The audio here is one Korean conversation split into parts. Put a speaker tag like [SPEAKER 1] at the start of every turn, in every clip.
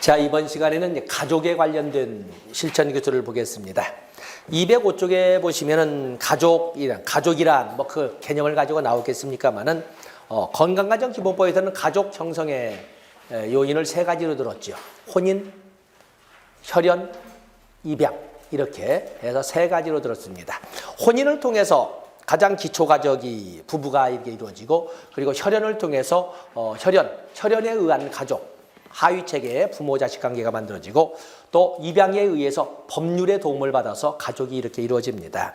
[SPEAKER 1] 자, 이번 시간에는 이제 가족에 관련된 실천 기술을 보겠습니다. 205쪽에 보시면은 가족이란 뭐 그 개념을 가지고 나오겠습니까만은 건강가정 기본법에서는 가족 형성의 요인을 세 가지로 들었죠. 혼인, 혈연, 입양 이렇게 해서 세 가지로 들었습니다. 혼인을 통해서 가장 기초 가족이 부부가 이렇게 이루어지고, 그리고 혈연을 통해서 혈연에 의한 가족, 하위 체계의 부모 자식 관계가 만들어지고, 또 입양에 의해서 법률의 도움을 받아서 가족이 이렇게 이루어집니다.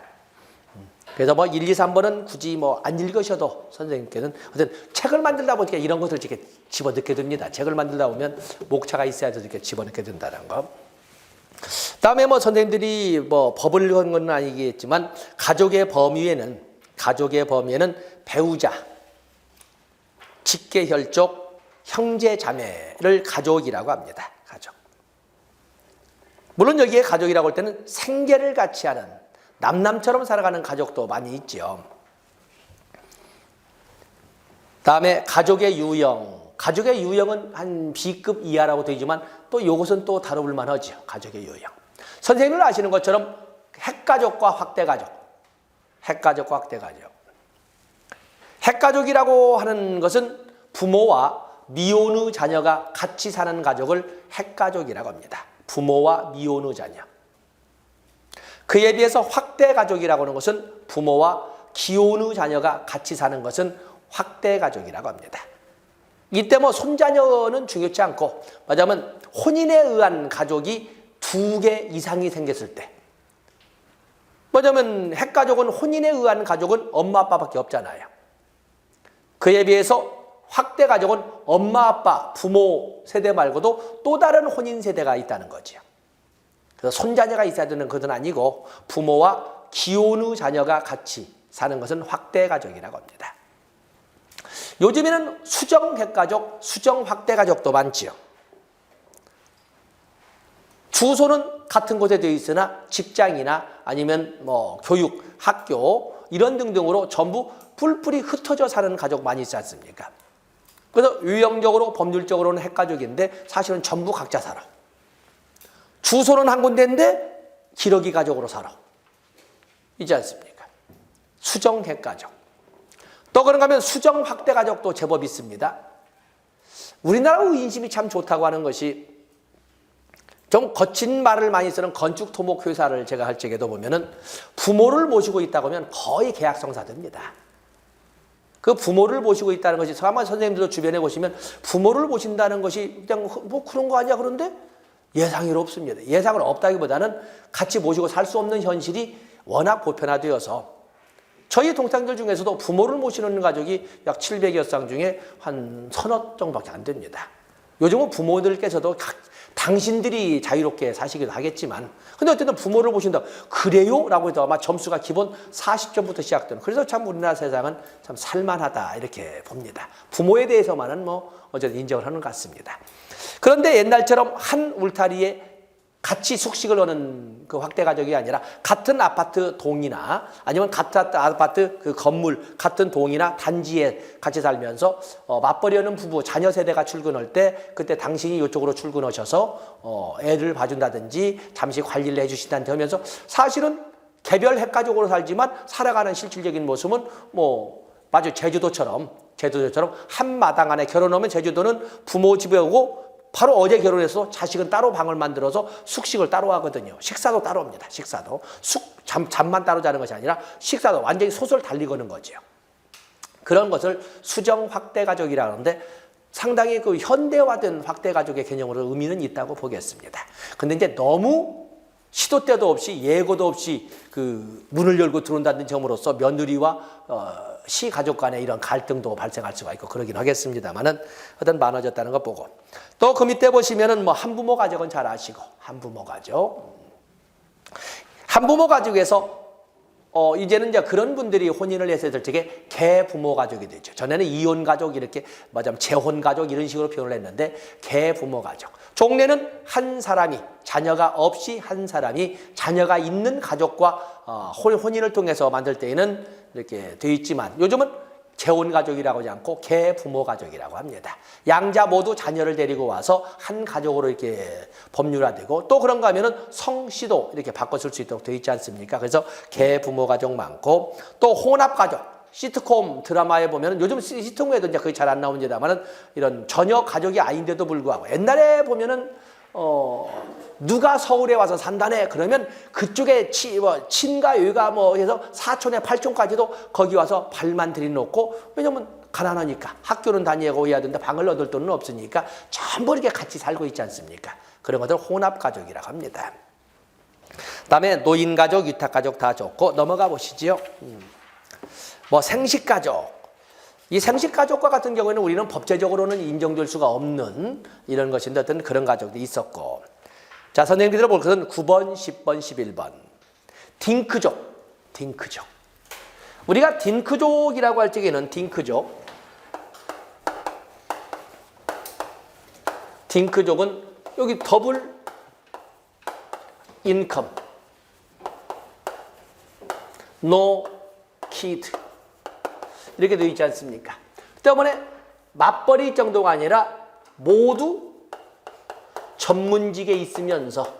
[SPEAKER 1] 그래서 뭐 1, 2, 3번은 굳이 뭐 안 읽으셔도 선생님께는 어떤 책을 만들다 보니까 이런 것을 이렇게 집어넣게 됩니다. 책을 만들다 보면 목차가 있어야 이렇게 집어넣게 된다는 거. 다음에 뭐 선생님들이 뭐 법을 건 건 아니겠지만 가족의 범위에는 배우자, 직계혈족, 형제, 자매를 가족이라고 합니다. 가족. 물론 여기에 가족이라고 할 때는 생계를 같이 하는 남남처럼 살아가는 가족도 많이 있죠. 다음에 가족의 유형은 한 B급 이하라고 되지만 또 이것은 또 다뤄볼 만하죠. 가족의 유형. 선생님들 아시는 것처럼 핵가족과 확대가족. 핵가족이라고 하는 것은 부모와 미혼의 자녀가 같이 사는 가족을 핵가족이라고 합니다. 부모와 미혼의 자녀. 그에 비해서 확대가족이라고 하는 것은 부모와 기혼의 자녀가 같이 사는 것은 확대가족이라고 합니다. 이때 뭐 손자녀는 중요치 않고, 말하자면 혼인에 의한 가족이 2개 이상이 생겼을 때, 뭐냐면 핵가족은 혼인에 의한 가족은 엄마 아빠밖에 없잖아요. 그에 비해서 확대가족은 엄마 아빠 부모 세대 말고도 또 다른 혼인 세대가 있다는 거죠. 그래서 손자녀가 있어야 되는 것은 아니고 부모와 기혼의 자녀가 같이 사는 것은 확대가족이라고 합니다. 요즘에는 수정핵가족, 수정확대가족도 많지요. 주소는 같은 곳에 되어 있으나 직장이나 아니면 뭐 교육, 학교 이런 등등으로 전부 뿔뿔이 흩어져 사는 가족 많이 있지 않습니까? 그래서 유형적으로 법률적으로는 핵가족인데 사실은 전부 각자 살아. 주소는 한 군데인데 기러기 가족으로 살아. 있지 않습니까? 수정핵가족. 또 그런가 하면 수정확대가족도 제법 있습니다. 우리나라의 인심이 참 좋다고 하는 것이, 좀 거친 말을 많이 쓰는 건축토목회사를 제가 할 적에도 보면은 부모를 모시고 있다고 하면 거의 계약성사됩니다. 그 부모를 모시고 있다는 것이, 아마 선생님들도 주변에 보시면 부모를 모신다는 것이 그냥 뭐 그런 거 아니야 그런데 예상이 없습니다. 예상은 없다기보다는 같이 모시고 살 수 없는 현실이 워낙 보편화되어서 저희 동창들 중에서도 부모를 모시는 가족이 약 700여 쌍 중에 한 서너 정도밖에 안 됩니다. 요즘은 부모들께서도 당신들이 자유롭게 사시기도 하겠지만, 근데 어쨌든 부모를 모신다. 그래요? 라고 해도 아마 점수가 기본 40점부터 시작되는. 그래서 참 우리나라 세상은 참 살만하다 이렇게 봅니다. 부모에 대해서만은 뭐 어쨌든 인정을 하는 것 같습니다. 그런데 옛날처럼 한 울타리에 같이 숙식을 하는 그 확대가족이 아니라 같은 아파트 동이나 아니면 같은 아파트 그 건물, 같은 동이나 단지에 같이 살면서 맞벌이하는 부부, 자녀 세대가 출근할 때 그때 당신이 이쪽으로 출근하셔서 애를 봐준다든지 잠시 관리를 해주신다든지 하면서 사실은 개별 핵가족으로 살지만 살아가는 실질적인 모습은 뭐 마치 제주도처럼 한 마당 안에 결혼하면 제주도는 부모 집에 오고 바로 어제 결혼해서 자식은 따로 방을 만들어서 숙식을 따로 하거든요. 식사도 따로 합니다. 식사도. 잠만 따로 자는 것이 아니라 식사도 완전히 소설 달리거는 거죠. 그런 것을 수정 확대가족이라고 하는데 상당히 그 현대화된 확대가족의 개념으로 의미는 있다고 보겠습니다. 근데 이제 너무 시도 때도 없이 예고도 없이 그 문을 열고 들어온다는 점으로써 며느리와 시가족 간의 이런 갈등도 발생할 수가 있고 그러긴 하겠습니다만은 어떤 많아졌다는 거 보고, 또 그 밑에 보시면은 뭐 한부모 가족은 잘 아시고, 한부모 가족에서 이제는 이제 그런 분들이 혼인을 했을 적에 계부모 가족이 되죠. 전에는 이혼 가족 이렇게 뭐냐면 재혼 가족 이런 식으로 표현을 했는데 계부모 가족. 종래는 한 사람이 자녀가 없이 한 사람이 자녀가 있는 가족과 혼인을 통해서 만들 때에는 이렇게 되어 있지만, 요즘은 재혼 가족이라고 하지 않고 계부모 가족이라고 합니다. 양자 모두 자녀를 데리고 와서 한 가족으로 이렇게 법률화되고, 또 그런가 하면은 성씨도 이렇게 바꿔 쓸 수 있도록 되어 있지 않습니까? 그래서 계부모 가족 많고, 또 혼합 가족. 시트콤 드라마에 보면은, 요즘 시트콤에도 이제 거의 잘 안 나옵니다만은, 이런 전혀 가족이 아닌데도 불구하고 옛날에 보면은 누가 서울에 와서 산다네 그러면 그쪽에 친가 여기가 뭐 해서 사촌에 팔촌까지도 거기 와서 발만 들이놓고, 왜냐면 가난하니까 학교는 다니고 해야 되는데 방을 얻을 돈은 없으니까 전부 이렇게 같이 살고 있지 않습니까? 그런 것들 혼합가족이라고 합니다. 그다음에 노인가족, 위탁가족 다 좋고, 넘어가 보시죠. 뭐 생식가족. 이 생식가족과 같은 경우에는 우리는 법제적으로는 인정될 수가 없는 이런 것인데, 어떤 그런 가족도 있었고. 자, 선생님들이 볼 것은 9번, 10번, 11번. 딩크족. 딩크족. 우리가 딩크족이라고 할 적에는 딩크족은 여기 더블 인컴, 노 키드 이렇게 되어 있지 않습니까? 때문에 맞벌이 정도가 아니라 모두 전문직에 있으면서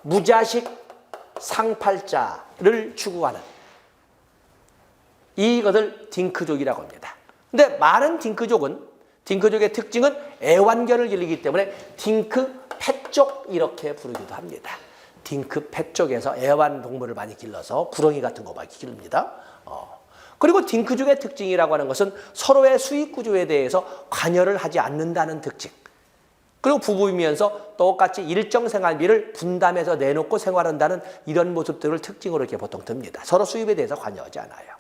[SPEAKER 1] 무자식 상팔자를 추구하는 이것을 딩크족이라고 합니다. 근데 많은 딩크족의 특징은 애완견을 기르기 때문에 딩크펫족 이렇게 부르기도 합니다. 딩크펫족에서 애완동물을 많이 길러서 구렁이 같은 거 많이 기릅니다. 그리고 딩크족의 특징이라고 하는 것은 서로의 수익 구조에 대해서 관여를 하지 않는다는 특징. 그리고 부부이면서 똑같이 일정 생활비를 분담해서 내놓고 생활한다는 이런 모습들을 특징으로 이렇게 보통 듭니다. 서로 수입에 대해서 관여하지 않아요.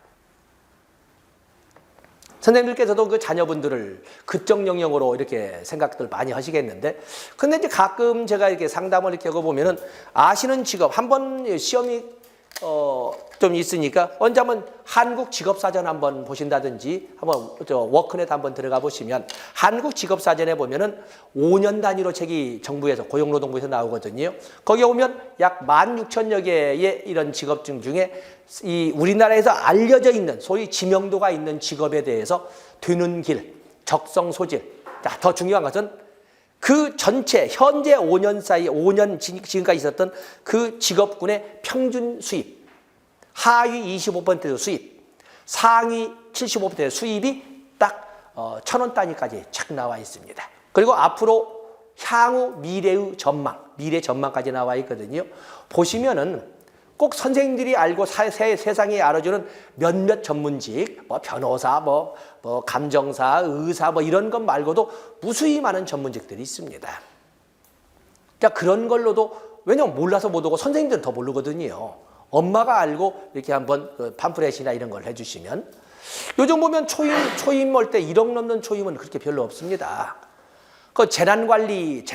[SPEAKER 1] 선생님들께서도 그 자녀분들을 그쪽 영역으로 이렇게 생각들 많이 하시겠는데, 근데 이제 가끔 제가 이렇게 상담을 이렇게 하고 보면은 아시는 직업, 한번 시험이 좀 있으니까 언제 한번 한국 직업사전 한번 보신다든지, 한번 워크넷 한번 들어가 보시면 한국 직업사전에 보면은 5년 단위로 책이 정부에서 고용노동부에서 나오거든요. 거기에 보면 약 16,000여 개의 이런 직업증 중에 이 우리나라에서 알려져 있는 소위 지명도가 있는 직업에 대해서 되는 길, 적성 소질. 자, 더 중요한 것은 그 전체 현재 5년 사이 5년 지금까지 있었던 그 직업군의 평균 수입, 하위 25% 수입, 상위 75% 수입이 딱 1,000원 단위까지 착 나와 있습니다. 그리고 앞으로 향후 미래의 전망, 미래 전망까지 나와 있거든요. 보시면은 꼭 선생님들이 알고 세상이 알아주는 몇몇 전문직, 뭐 변호사, 뭐 감정사, 의사 뭐 이런 것 말고도 무수히 많은 전문직들이 있습니다. 자, 그런 걸로도, 왜냐면 몰라서 못 오고 선생님들은 더 모르거든요. 엄마가 알고 이렇게 한번 그 팜프렛이나 이런 걸 해주시면, 요즘 보면 초임 올 때 1억 넘는 초임은 그렇게 별로 없습니다. 그 재난관리와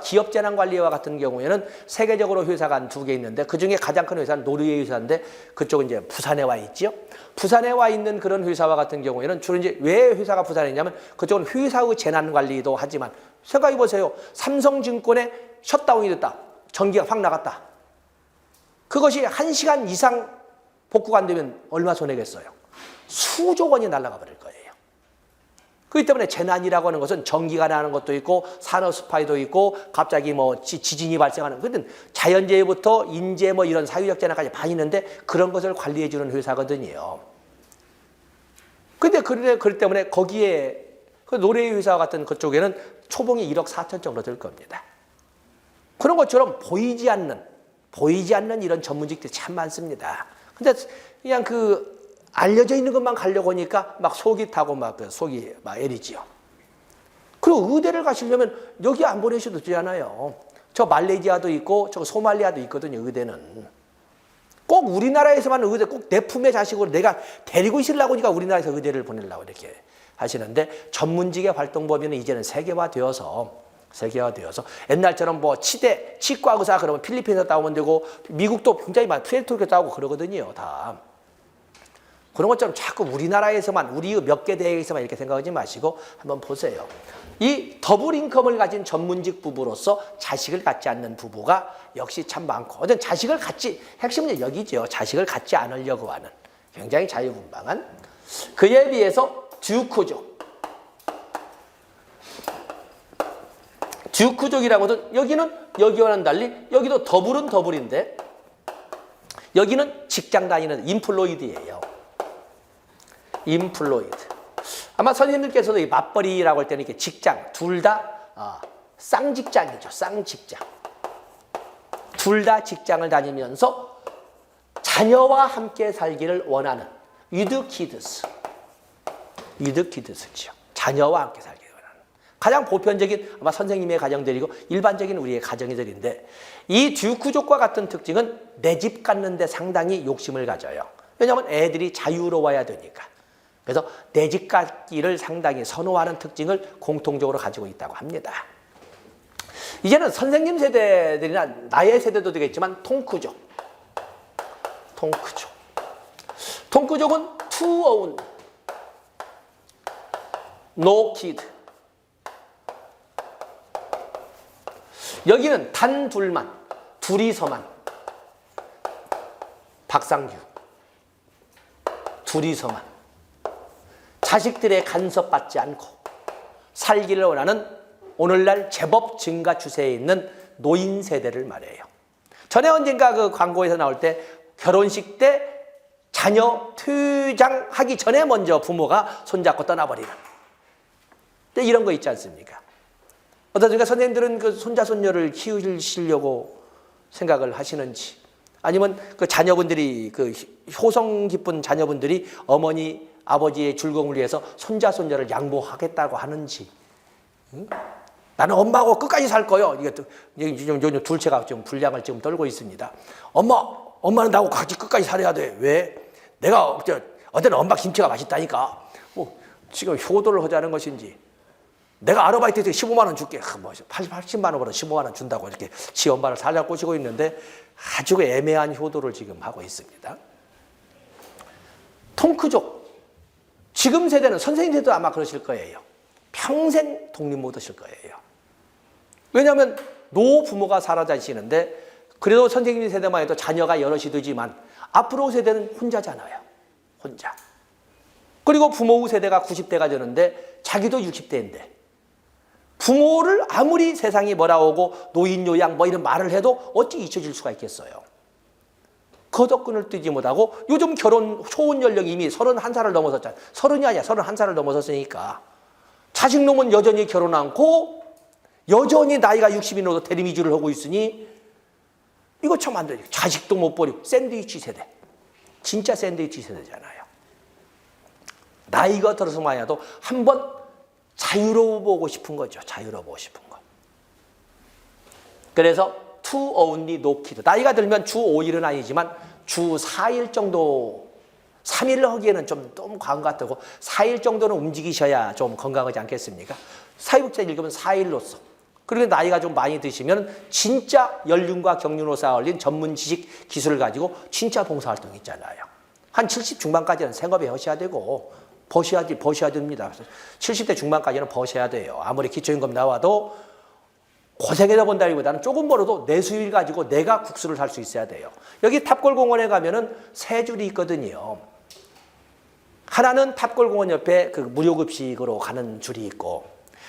[SPEAKER 1] 기업재난관리와 같은 경우에는 세계적으로 회사가 한 2개 있는데, 그 중에 가장 큰 회사는 노르웨이 회사인데, 그쪽은 이제 부산에 와 있죠. 부산에 와 있는 그런 회사와 같은 경우에는 주로 이제 왜 회사가 부산에 있냐면, 그쪽은 회사의 재난관리도 하지만, 생각해 보세요. 삼성증권에 셧다운이 됐다. 전기가 확 나갔다. 그것이 1시간 이상 복구가 안 되면 얼마 손해겠어요? 수조 원이 날아가 버릴 거예요. 그렇기 때문에 재난이라고 하는 것은 전기가 나는 것도 있고, 산업 스파이도 있고, 갑자기 뭐 지진이 발생하는, 그든 자연재해부터 인재 뭐 이런 사회적 재난까지 많이 있는데, 그런 것을 관리해 주는 회사거든요. 근데 그렇기 때문에 거기에 그 노래의 회사와 같은 그쪽에는 초봉이 1억 4천 정도 들 겁니다. 그런 것처럼 보이지 않는 이런 전문직들이 참 많습니다. 근데 그냥 알려져 있는 것만 가려고 하니까 막 속이 타고 속이 애리지요. 그리고 의대를 가시려면 여기 안 보내셔도 되잖아요. 저 말레이시아도 있고 저 소말리아도 있거든요. 의대는 꼭 우리나라에서만 의대, 꼭 내 품의 자식으로 내가 데리고 있으려고 하니까 우리나라에서 의대를 보내려고 이렇게 하시는데, 전문직의 활동 범위는 이제는 세계화되어서 옛날처럼 뭐 치과 의사 그러면 필리핀에서 따오면 되고, 미국도 굉장히 많이 푸에르토리코 따오고 그러거든요. 다. 그런 것처럼 자꾸 우리나라에서만 우리 몇 개 대회에서만 이렇게 생각하지 마시고 한번 보세요. 이 더블 인컴을 가진 전문직 부부로서 자식을 갖지 않는 부부가 역시 참 많고 어떤 자식을 갖지 핵심은 여기죠. 자식을 갖지 않으려고 하는 굉장히 자유분방한 그에 비해서 듀크족. 듀크족이라고는 여기는 여기와는 달리 여기도 더블은 더블인데 여기는 직장 다니는 인플로이드예요. 인플로이드. 아마 선생님들께서도 이 맞벌이라고 할 때는 이렇게 직장 둘 다 쌍직장이죠. 쌍직장. 둘 다 직장을 다니면서 자녀와 함께 살기를 원하는 with kids. with kids죠. 자녀와 함께 살기를 원하는. 가장 보편적인 아마 선생님의 가정들이고 일반적인 우리의 가정들인데 이 듀크족과 같은 특징은 내 집 갖는 데 상당히 욕심을 가져요. 왜냐하면 애들이 자유로워야 되니까. 그래서 내 집 갖기를 상당히 선호하는 특징을 공통적으로 가지고 있다고 합니다. 이제는 선생님 세대들이나 나의 세대도 되겠지만 통크족. 통크족. 통크족은 to own, no kid. 여기는 단 둘만, 둘이서만. 박상규. 둘이서만. 자식들의 간섭받지 않고 살기를 원하는 오늘날 제법 증가 추세에 있는 노인 세대를 말해요. 전에 언젠가 그 광고에서 나올 때 결혼식 때 자녀 퇴장하기 전에 먼저 부모가 손잡고 떠나버리는. 근데 이런 거 있지 않습니까? 어떠십니까? 선생님들은 그 손자, 손녀를 키우시려고 생각을 하시는지 아니면 그 자녀분들이 그 효성 깊은 자녀분들이 어머니, 아버지의 즐거움을 위해서 손자, 손녀를 양보하겠다고 하는지. 응? 나는 엄마하고 끝까지 살 거요. 요즘 둘째가 좀 분량을 지금 떨고 있습니다. 엄마는 나하고 같이 끝까지 살아야 돼. 왜? 내가 어제는 엄마 김치가 맛있다니까. 지금 효도를 하자는 것인지. 내가 아르바이트에서 15만 원 줄게. 80만 원보다 15만 원 준다고 이렇게 지 엄마를 살려 꼬시고 있는데 아주 애매한 효도를 지금 하고 있습니다. 통크족. 지금 세대는 선생님 세대도 아마 그러실 거예요. 평생 독립 못 하실 거예요. 왜냐하면 노부모가 사라지시는데 그래도 선생님 세대만 해도 자녀가 여럿이 되지만 앞으로 세대는 혼자잖아요. 혼자. 그리고 부모 후 세대가 90대가 되는데 자기도 60대인데 부모를 아무리 세상이 뭐라 오고 노인 요양 뭐 이런 말을 해도 어찌 잊혀질 수가 있겠어요. 거덕끈을 뜨지 못하고 요즘 결혼 초혼 연령이 이미 31살을 넘어섰잖아요. 30이 아니야. 31살을 넘어섰으니까. 자식 놈은 여전히 결혼 않고 여전히 나이가 60이 넘어서 대리미주를 하고 있으니 이거 참 안 되죠. 자식도 못 버리고 샌드위치 세대. 진짜 샌드위치 세대잖아요. 나이가 들어서만 해도 한번 자유로워보고 싶은 거죠. 자유로워보고 싶은 거. 그래서 to only no kid. 나이가 들면 주 5일은 아니지만 주 4일 정도 3일 하기에는 좀 너무 과한 것 같고 4일 정도는 움직이셔야 좀 건강하지 않겠습니까? 사회복지 읽으면 4일로서. 그리고 나이가 좀 많이 드시면 진짜 연륜과 경륜으로 쌓아올린 전문 지식 기술을 가지고 진짜 봉사활동 있잖아요. 한 70 중반까지는 생업에 하셔야 되고 버셔야 됩니다. 70대 중반까지는 버셔야 돼요. 아무리 기초임금 나와도 고생해서 본다기보다는 조금 벌어도 내 수입을 가지고 내가 국수를 살 수 있어야 돼요. 여기 탑골공원에 가면은 세 줄이 있거든요. 하나는 탑골공원 옆에 그 무료급식으로 가는 줄이 있고,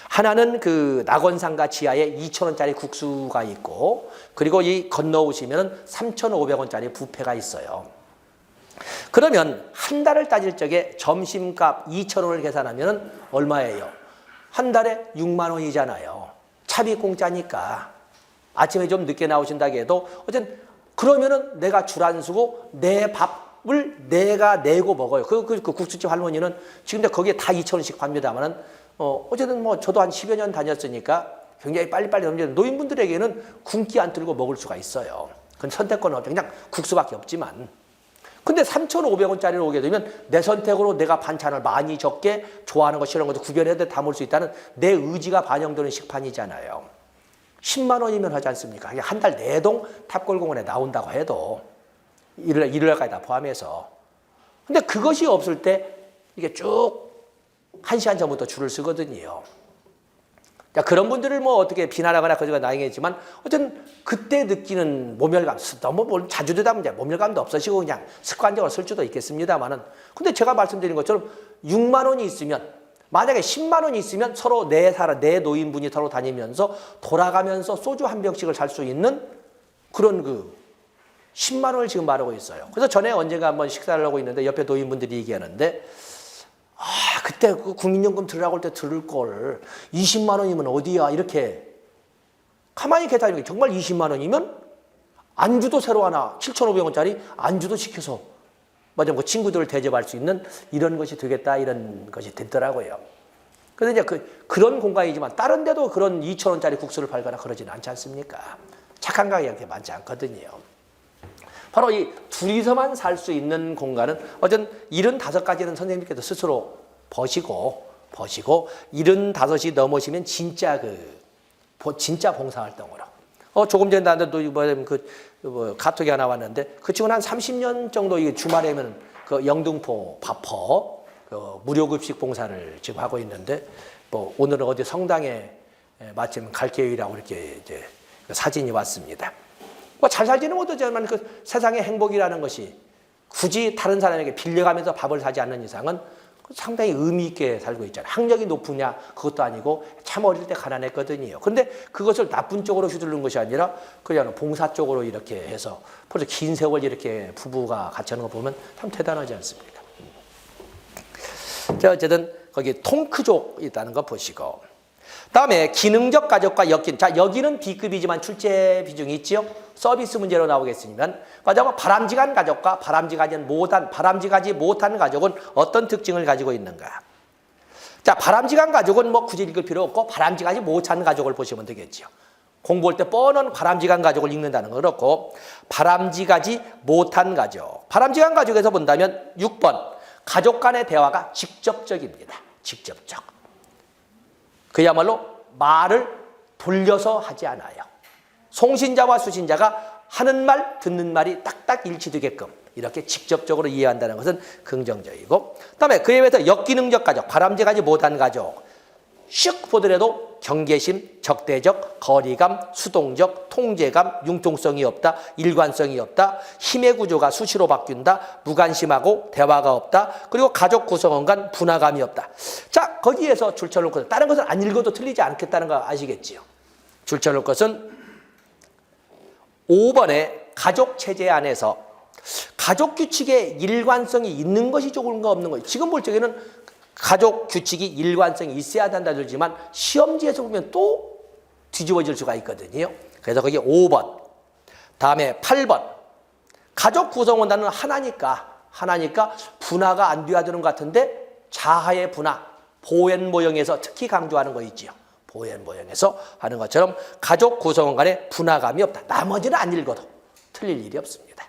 [SPEAKER 1] 하나는 그 낙원상가 지하에 2,000원짜리 국수가 있고, 그리고 이 건너오시면은 3,500원짜리 뷔페가 있어요. 그러면 한 달을 따질 적에 점심값 2,000원을 계산하면 얼마예요? 한 달에 6만 원이잖아요. 차비 공짜니까. 아침에 좀 늦게 나오신다고 해도 어쨌든 그러면은 내가 줄 안 서고 내 밥을 내가 내고 먹어요. 그 국수집 할머니는 지금 거기에 다 2,000원씩 팝니다만은 어쨌든 뭐 저도 한 10여 년 다녔으니까 굉장히 빨리빨리 넘기는 노인분들에게는 굶기 안 들고 먹을 수가 있어요. 그건 선택권은 없죠. 그냥 국수밖에 없지만. 근데 3,500원짜리를 오게 되면 내 선택으로 내가 반찬을 많이 적게 좋아하는 것 싫은 것도 구별해서 담을 수 있다는 내 의지가 반영되는 식판이잖아요. 10만 원이면 하지 않습니까? 한 달 내동 탑골공원에 나온다고 해도 일요일까지 다 포함해서 근데 그것이 없을 때 이게 쭉 1시간 전부터 줄을 서거든요. 자, 그런 분들을 뭐 어떻게 비난하거나 그저가 나행했지만 어쨌든 그때 느끼는 모멸감, 너무 자주 되다 보면 모멸감도 없어지고 그냥 습관적으로 쓸 수도 있겠습니다만은, 근데 제가 말씀드린 것처럼 6만 원이 있으면, 만약에 10만 원이 있으면 서로 내 노인분이 서로 다니면서 돌아가면서 소주 한 병씩을 살 수 있는 그런 10만 원을 지금 말하고 있어요. 그래서 전에 언젠가 한번 식사를 하고 있는데 옆에 노인분들이 얘기하는데, 그때 그 국민연금 들으라고 할 때 들을 걸 20만 원이면 어디야, 이렇게 가만히 계산하니까 정말 20만 원이면 안주도 새로 하나 7,500원짜리 안주도 시켜서 맞아, 그 친구들을 대접할 수 있는 이런 것이 되겠다, 이런 것이 됐더라고요. 그런데 이제 그런 공간이지만 다른 데도 그런 2,000원짜리 국수를 팔거나 그러지는 않지 않습니까? 착한 가게가 그렇게 많지 않거든요. 바로 이 둘이서만 살 수 있는 공간은 어쨌든 75가지는 선생님께서 스스로 버시고 75이 넘으시면 진짜 진짜 봉사활동으로. 조금 전에 나한테 카톡이 하나 왔는데, 그 친구는 한 30년 정도 이 주말에면 그 영등포 바퍼 무료급식 봉사를 지금 하고 있는데, 뭐 오늘은 어디 성당에 마침 갈 계획이라고 이렇게 이제 사진이 왔습니다. 뭐 잘 살지는 못하지만 그 세상의 행복이라는 것이 굳이 다른 사람에게 빌려가면서 밥을 사지 않는 이상은 상당히 의미 있게 살고 있잖아요. 학력이 높으냐 그것도 아니고 참 어릴 때 가난했거든요. 그런데 그것을 나쁜 쪽으로 휘두르는 것이 아니라 그냥 봉사 쪽으로 이렇게 해서 벌써 긴 세월 이렇게 부부가 같이 하는 거 보면 참 대단하지 않습니까? 자, 어쨌든 거기 통크족이 있다는 거 보시고, 다음에 기능적 가족과 엮인. 자, 여기는 B급이지만 출제 비중이 있지요. 서비스 문제로 나오겠으면, 맞아, 바람직한 가족과 바람직하지 못한 가족은 어떤 특징을 가지고 있는가? 자, 바람직한 가족은 뭐 굳이 읽을 필요 없고 바람직하지 못한 가족을 보시면 되겠죠. 공부할 때 뻔한 바람직한 가족을 읽는다는 건 그렇고, 바람직하지 못한 가족. 바람직한 가족에서 본다면 6번 가족 간의 대화가 직접적입니다. 직접적. 그야말로 말을 돌려서 하지 않아요. 송신자와 수신자가 하는 말, 듣는 말이 딱딱 일치되게끔 이렇게 직접적으로 이해한다는 것은 긍정적이고, 그다음에 그에 비해서 역기능적 가족, 바람직하지 못한 가족. 슉 보더라도 경계심, 적대적, 거리감, 수동적, 통제감, 융통성이 없다, 일관성이 없다, 힘의 구조가 수시로 바뀐다, 무관심하고 대화가 없다, 그리고 가족 구성원 간 분화감이 없다. 자, 거기에서 줄쳐놓을 것은, 다른 것은 안 읽어도 틀리지 않겠다는 거 아시겠지요? 줄쳐놓을 것은 5번의 가족 체제 안에서 가족 규칙의 일관성이 있는 것이 좋은가 없는 것이, 지금 볼 적에는 가족 규칙이 일관성이 있어야 한다 그러지만 시험지에서 보면 또 뒤집어질 수가 있거든요. 그래서 거기 5번. 다음에 8번. 가족 구성원단은 하나니까 분화가 안 돼야 되는 것 같은데, 자하의 분화, 보현 모형에서 특히 강조하는 거 있지요. 보현 모형에서 하는 것처럼 가족 구성원 간에 분화감이 없다. 나머지는 안 읽어도 틀릴 일이 없습니다.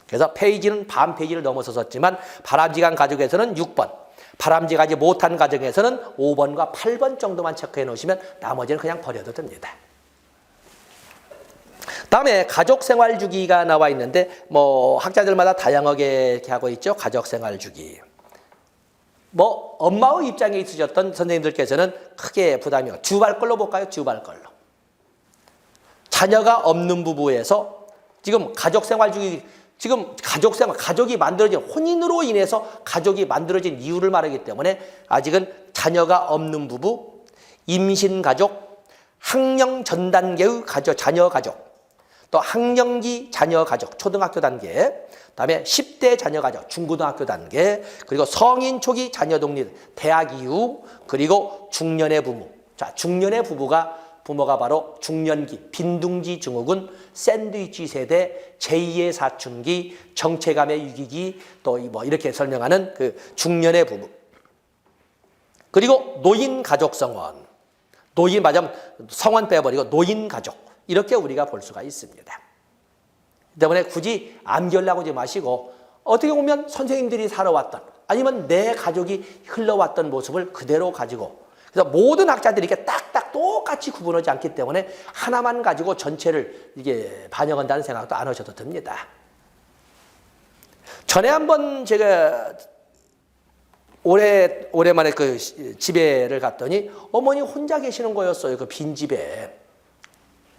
[SPEAKER 1] 그래서 페이지는 반 페이지를 넘어서 썼지만 바람직한 가족에서는 6번, 바람직하지 못한 가정에서는 5번과 8번 정도만 체크해 놓으시면 나머지는 그냥 버려도 됩니다. 다음에 가족생활 주기가 나와 있는데, 뭐 학자들마다 다양하게 이렇게 하고 있죠. 가족생활 주기. 뭐 엄마의 입장에 있으셨던 선생님들께서는 크게 부담이 없어요. 주발 걸로 볼까요? 주발 걸로. 자녀가 없는 부부에서 지금 가족생활 주기, 지금 가족이 만들어진, 혼인으로 인해서 가족이 만들어진 이유를 말하기 때문에 아직은 자녀가 없는 부부, 임신 가족, 학령 전 단계의 자녀 가족, 또 학령기 자녀 가족, 초등학교 단계, 그다음에 10대 자녀 가족, 중고등학교 단계, 그리고 성인 초기 자녀 독립, 대학 이후, 그리고 중년의 부모. 자, 중년의 부모가 바로 중년기, 빈둥지 증후군, 샌드위치 세대, 제2의 사춘기, 정체감의 위기기, 또 뭐 이렇게 설명하는 그 중년의 부부. 그리고 노인 가족 성원. 노인 맞으면 성원 빼버리고 노인 가족. 이렇게 우리가 볼 수가 있습니다. 때문에 굳이 암기하려고 하지 마시고, 어떻게 보면 선생님들이 살아왔던, 아니면 내 가족이 흘러왔던 모습을 그대로 가지고, 그래서 모든 학자들이 이렇게 딱딱 똑같이 구분하지 않기 때문에 하나만 가지고 전체를 이게 반영한다는 생각도 안 하셔도 됩니다. 전에 한번 제가 오랜만에 그 집에를 갔더니 어머니 혼자 계시는 거였어요. 그 빈 집에.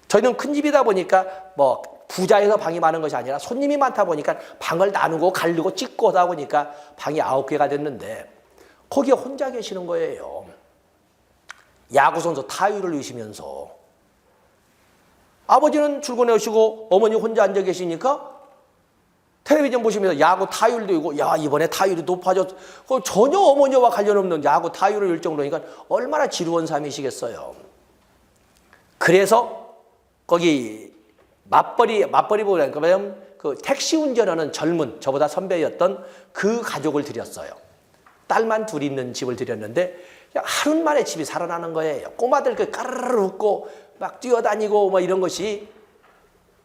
[SPEAKER 1] 저희는 큰 집이다 보니까 뭐 부자여서 방이 많은 것이 아니라 손님이 많다 보니까 방을 나누고 가르고 찢고 하다 보니까 방이 9개가 됐는데 거기에 혼자 계시는 거예요. 야구선수 타율을 위시면서. 아버지는 출근해 오시고 어머니 혼자 앉아 계시니까 텔레비전 보시면서 야구 타율도 있고, 야, 이번에 타율이 높아졌어. 전혀 어머니와 관련 없는 야구 타율을 일정으로 하니까 얼마나 지루한 삶이시겠어요. 그래서 거기 맞벌이 보니까 그 택시 운전하는 젊은 저보다 선배였던 그 가족을 드렸어요. 딸만 둘이 있는 집을 드렸는데 하루 만에 집이 살아나는 거예요. 꼬마들 그 까르르 웃고 막 뛰어다니고 뭐 이런 것이.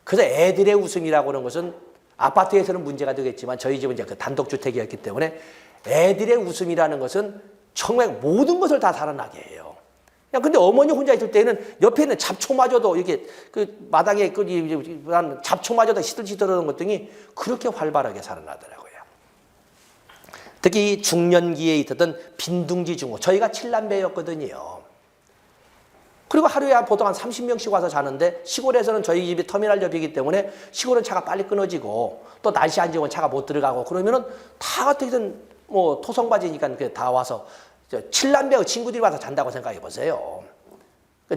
[SPEAKER 1] 그래서 애들의 웃음이라고 하는 것은 아파트에서는 문제가 되겠지만 저희 집은 이제 그 단독주택이었기 때문에 애들의 웃음이라는 것은 정말 모든 것을 다 살아나게 해요. 그냥 근데 어머니 혼자 있을 때는 옆에 있는 잡초마저도 이렇게 그 마당에 그 잡초마저도 시들시들하는 것들이 그렇게 활발하게 살아나더라고요. 특히 중년기에 있었던 빈둥지 중후, 저희가 7남매였거든요. 그리고 하루에 보통 한 30명씩 와서 자는데 시골에서는 저희 집이 터미널 옆이기 때문에 시골은 차가 빨리 끊어지고 또 날씨 안 좋으면 차가 못 들어가고 그러면은 다 어떻게든 뭐 토성바지니까 다 와서 7남매의 친구들이 와서 잔다고 생각해 보세요.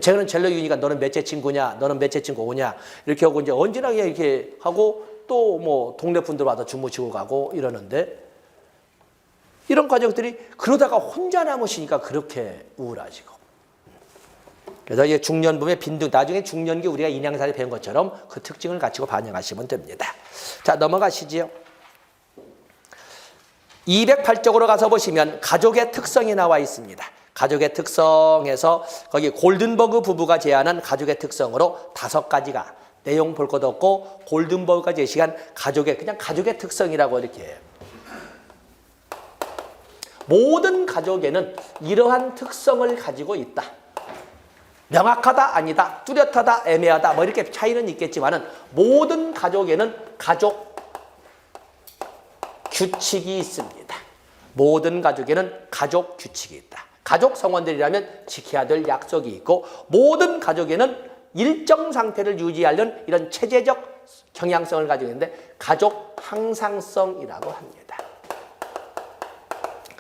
[SPEAKER 1] 저는 젤러유니까 너는 몇째 친구냐, 너는 몇째 친구 오냐 이렇게 하고 이제 언제나 이렇게 하고 또 뭐 동네 분들 와서 주무시고 가고 이러는데 이런 가족들이 그러다가 혼자 남으시니까 그렇게 우울하시고. 그래서 이제 중년부의 빈둥, 나중에 중년기 우리가 인양살이 배운 것처럼 그 특징을 가지고 반영하시면 됩니다. 자, 넘어가시지요. 208쪽으로 가서 보시면 가족의 특성이 나와 있습니다. 가족의 특성에서 거기 골든버그 부부가 제안한 가족의 특성으로 5가지가 내용 볼 것 없고 골든버그가 제시한 그냥 가족의 특성이라고 이렇게 해요. 모든 가족에는 이러한 특성을 가지고 있다. 명확하다, 아니다, 뚜렷하다, 애매하다, 뭐 이렇게 차이는 있겠지만은 모든 가족에는 가족 규칙이 있습니다. 모든 가족에는 가족 규칙이 있다. 가족 성원들이라면 지켜야 될 약속이 있고 모든 가족에는 일정 상태를 유지하려는 이런 체제적 경향성을 가지고 있는데 가족 항상성이라고 합니다.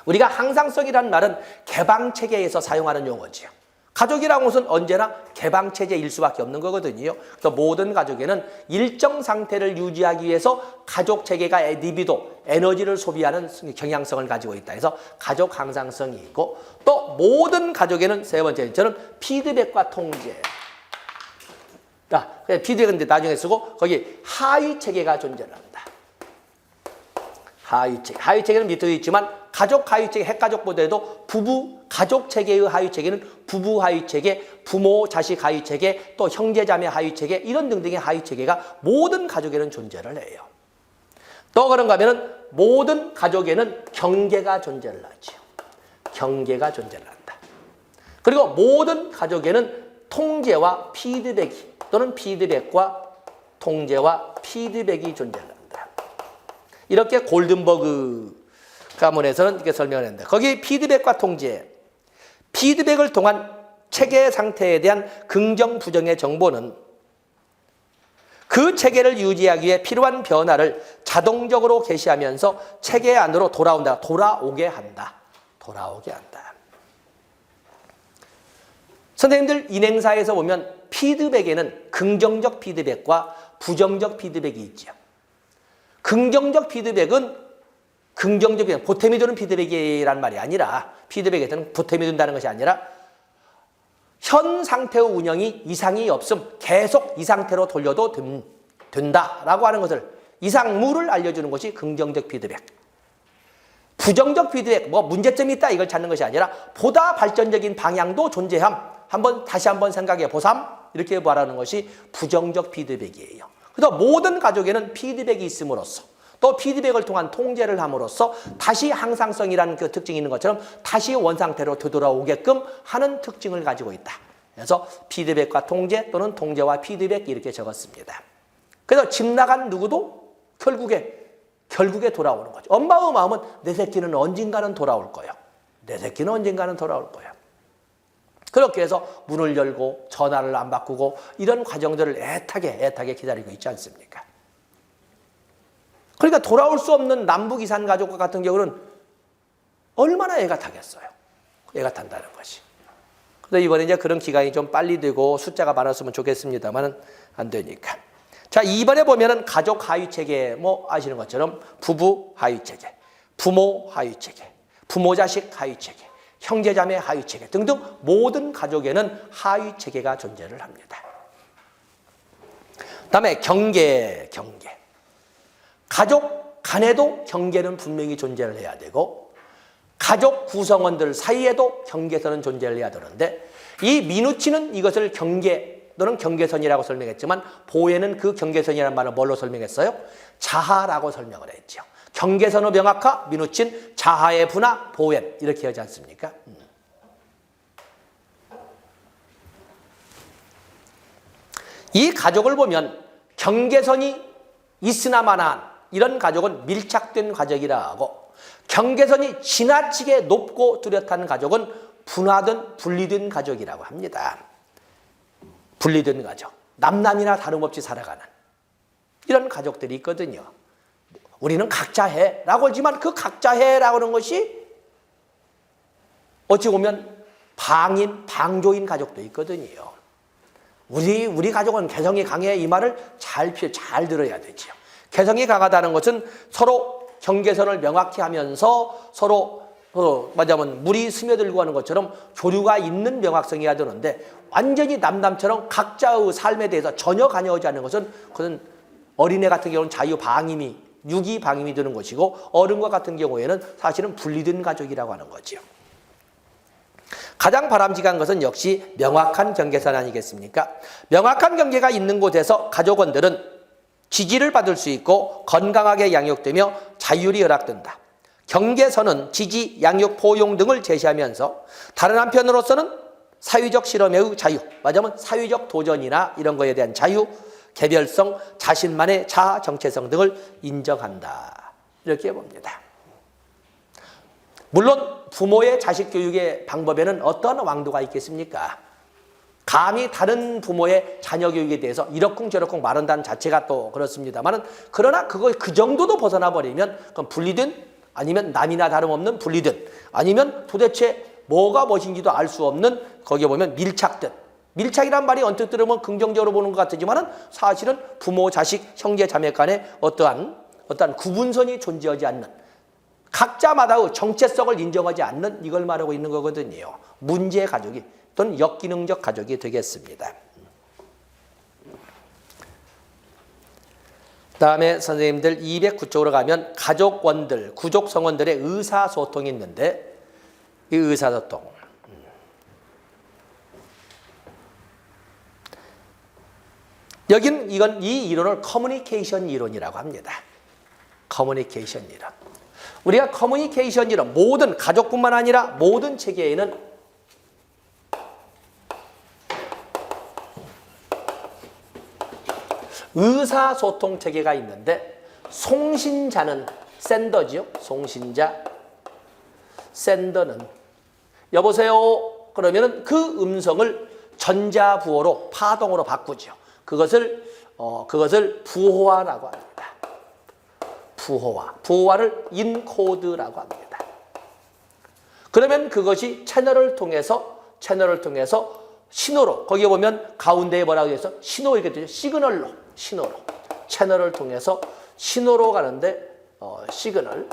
[SPEAKER 1] 우리가 항상성이라는 말은 개방체계에서 사용하는 용어지요. 가족이라는 것은 언제나 개방체제일 수밖에 없는 거거든요. 그래서 모든 가족에는 일정 상태를 유지하기 위해서 가족체계가 리비도, 에너지를 소비하는 경향성을 가지고 있다 해서 가족 항상성이 있고 또 모든 가족에는 세 번째, 저는 피드백과 통제. 피드백은 나중에 쓰고 거기 하위체계가 존재한다. 하위체계는 밑에 있지만 가족 하위체계, 핵가족보다도 부부, 가족체계의 하위체계는 부부 하위체계, 부모, 자식 하위체계, 또 형제자매 하위체계 이런 등등의 하위체계가 모든 가족에는 존재를 해요. 또 그런가 하면 모든 가족에는 경계가 존재를 하죠. 경계가 존재를 한다. 그리고 모든 가족에는 통제와 피드백이 또는 피드백과 통제와 피드백이 존재를 한다. 이렇게 골든버그 가문에서는 이렇게 설명을 했는데 거기 피드백과 통제, 피드백을 통한 체계 상태에 대한 긍정, 부정의 정보는 그 체계를 유지하기 위해 필요한 변화를 자동적으로 게시하면서 체계 안으로 돌아오게 한다. 선생님들 인행사에서 보면 피드백에는 긍정적 피드백과 부정적 피드백이 있죠. 긍정적 피드백은 보탬이 되는 피드백이란 말이 아니라 피드백에서는 보탬이 된다는 것이 아니라 현 상태의 운영이 이상이 없음 계속 이 상태로 돌려도 된다라고 하는 것을 이상물을 알려주는 것이 긍정적 피드백. 부정적 피드백, 문제점이 있다 이걸 찾는 것이 아니라 보다 발전적인 방향도 존재함. 다시 한번 생각해 보삼. 이렇게 말하는 것이 부정적 피드백이에요. 그래서 모든 가족에는 피드백이 있음으로써 또 피드백을 통한 통제를 함으로써 다시 항상성이라는 그 특징이 있는 것처럼 다시 원상태로 되돌아오게끔 하는 특징을 가지고 있다. 그래서 피드백과 통제 또는 통제와 피드백 이렇게 적었습니다. 그래서 집 나간 누구도 결국에 결국에 돌아오는 거죠. 엄마의 마음은 내 새끼는 언젠가는 돌아올 거예요. 내 새끼는 언젠가는 돌아올 거예요. 그렇게 해서 문을 열고 전화를 안 바꾸고 이런 과정들을 애타게 기다리고 있지 않습니까? 그러니까 돌아올 수 없는 남북 이산 가족과 같은 경우는 얼마나 애가 타겠어요. 애가 탄다는 것이. 그래서 이번에 이제 그런 기간이 좀 빨리 되고 숫자가 많았으면 좋겠습니다만은 안 되니까. 자, 이번에 보면은 가족 하위 체계, 뭐 아시는 것처럼 부부 하위 체계, 부모 하위 체계, 부모 자식 하위 체계, 형제 자매 하위 체계 등등 모든 가족에는 하위 체계가 존재를 합니다. 그다음에 경계. 가족 간에도 경계는 분명히 존재를 해야 되고 가족 구성원들 사이에도 경계선은 존재를 해야 되는데 이 미누치는 이것을 경계 또는 경계선이라고 설명했지만 보에는 그 경계선이라는 말을 뭘로 설명했어요? 자하라고 설명을 했죠. 경계선의 명확화, 미누친, 자하의 분화, 보엔 이렇게 하지 않습니까? 이 가족을 보면 경계선이 있으나마나 이런 가족은 밀착된 가족이라 하고 경계선이 지나치게 높고 뚜렷한 가족은 분화된 분리된 가족이라고 합니다. 분리된 가족, 남남이나 다름없이 살아가는 이런 가족들이 있거든요. 우리는 각자 해라고 하지만 그 각자 해라고 하는 것이 어찌 보면 방조인 가족도 있거든요. 우리 가족은 개성이 강해 이 말을 잘 들어야 되죠. 개성이 강하다는 것은 서로 경계선을 명확히 하면서 서로 말하자면 물이 스며들고 하는 것처럼 교류가 있는 명확성이어야 되는데 완전히 남처럼 각자의 삶에 대해서 전혀 관여하지 않는 것은 그건 어린애 같은 경우는 자유방임이 유기방임이 되는 것이고 어른과 같은 경우에는 사실은 분리된 가족이라고 하는 거죠. 가장 바람직한 것은 역시 명확한 경계선 아니겠습니까? 명확한 경계가 있는 곳에서 가족원들은 지지를 받을 수 있고 건강하게 양육되며 자율이 허락된다. 경계선은 지지, 양육, 포용 등을 제시하면서 다른 한편으로서는 사회적 실험의 자유, 말하자면 사회적 도전이나 이런 거에 대한 자유, 개별성, 자신만의 자아 정체성 등을 인정한다. 이렇게 봅니다. 물론 부모의 자식 교육의 방법에는 어떤 왕도가 있겠습니까? 감히 다른 부모의 자녀 교육에 대해서 이러쿵저러쿵 말한다는 자체가 또 그렇습니다만 그러나 그 정도도 벗어나 버리면 그건 분리된 아니면 남이나 다름없는 분리된 아니면 도대체 뭐가 무엇인지도 알 수 없는 거기에 보면 밀착된 밀착이란 말이 언뜻 들으면 긍정적으로 보는 것 같지만 사실은 부모, 자식, 형제, 자매 간에 어떠한 구분선이 존재하지 않는 각자마다의 정체성을 인정하지 않는 이걸 말하고 있는 거거든요. 문제 가족이 또는 역기능적 가족이 되겠습니다. 다음에 선생님들 209쪽으로 가면 가족원들, 구족성원들의 의사소통이 있는데 이 의사소통 여긴 이 이론을 커뮤니케이션 이론이라고 합니다. 커뮤니케이션 이론. 우리가 커뮤니케이션 이론 모든 가족뿐만 아니라 모든 체계에는 의사소통 체계가 있는데 송신자는 샌더지요. 송신자, 샌더는 여보세요 그러면은 그 음성을 전자부호로 파동으로 바꾸죠. 그것을 부호화라고 합니다. 부호화를 인코드라고 합니다. 그러면 그것이 채널을 통해서 신호로 거기에 보면 가운데에 뭐라고 해서 신호 이렇게 되죠. 시그널로 신호로 채널을 통해서 신호로 가는데 시그널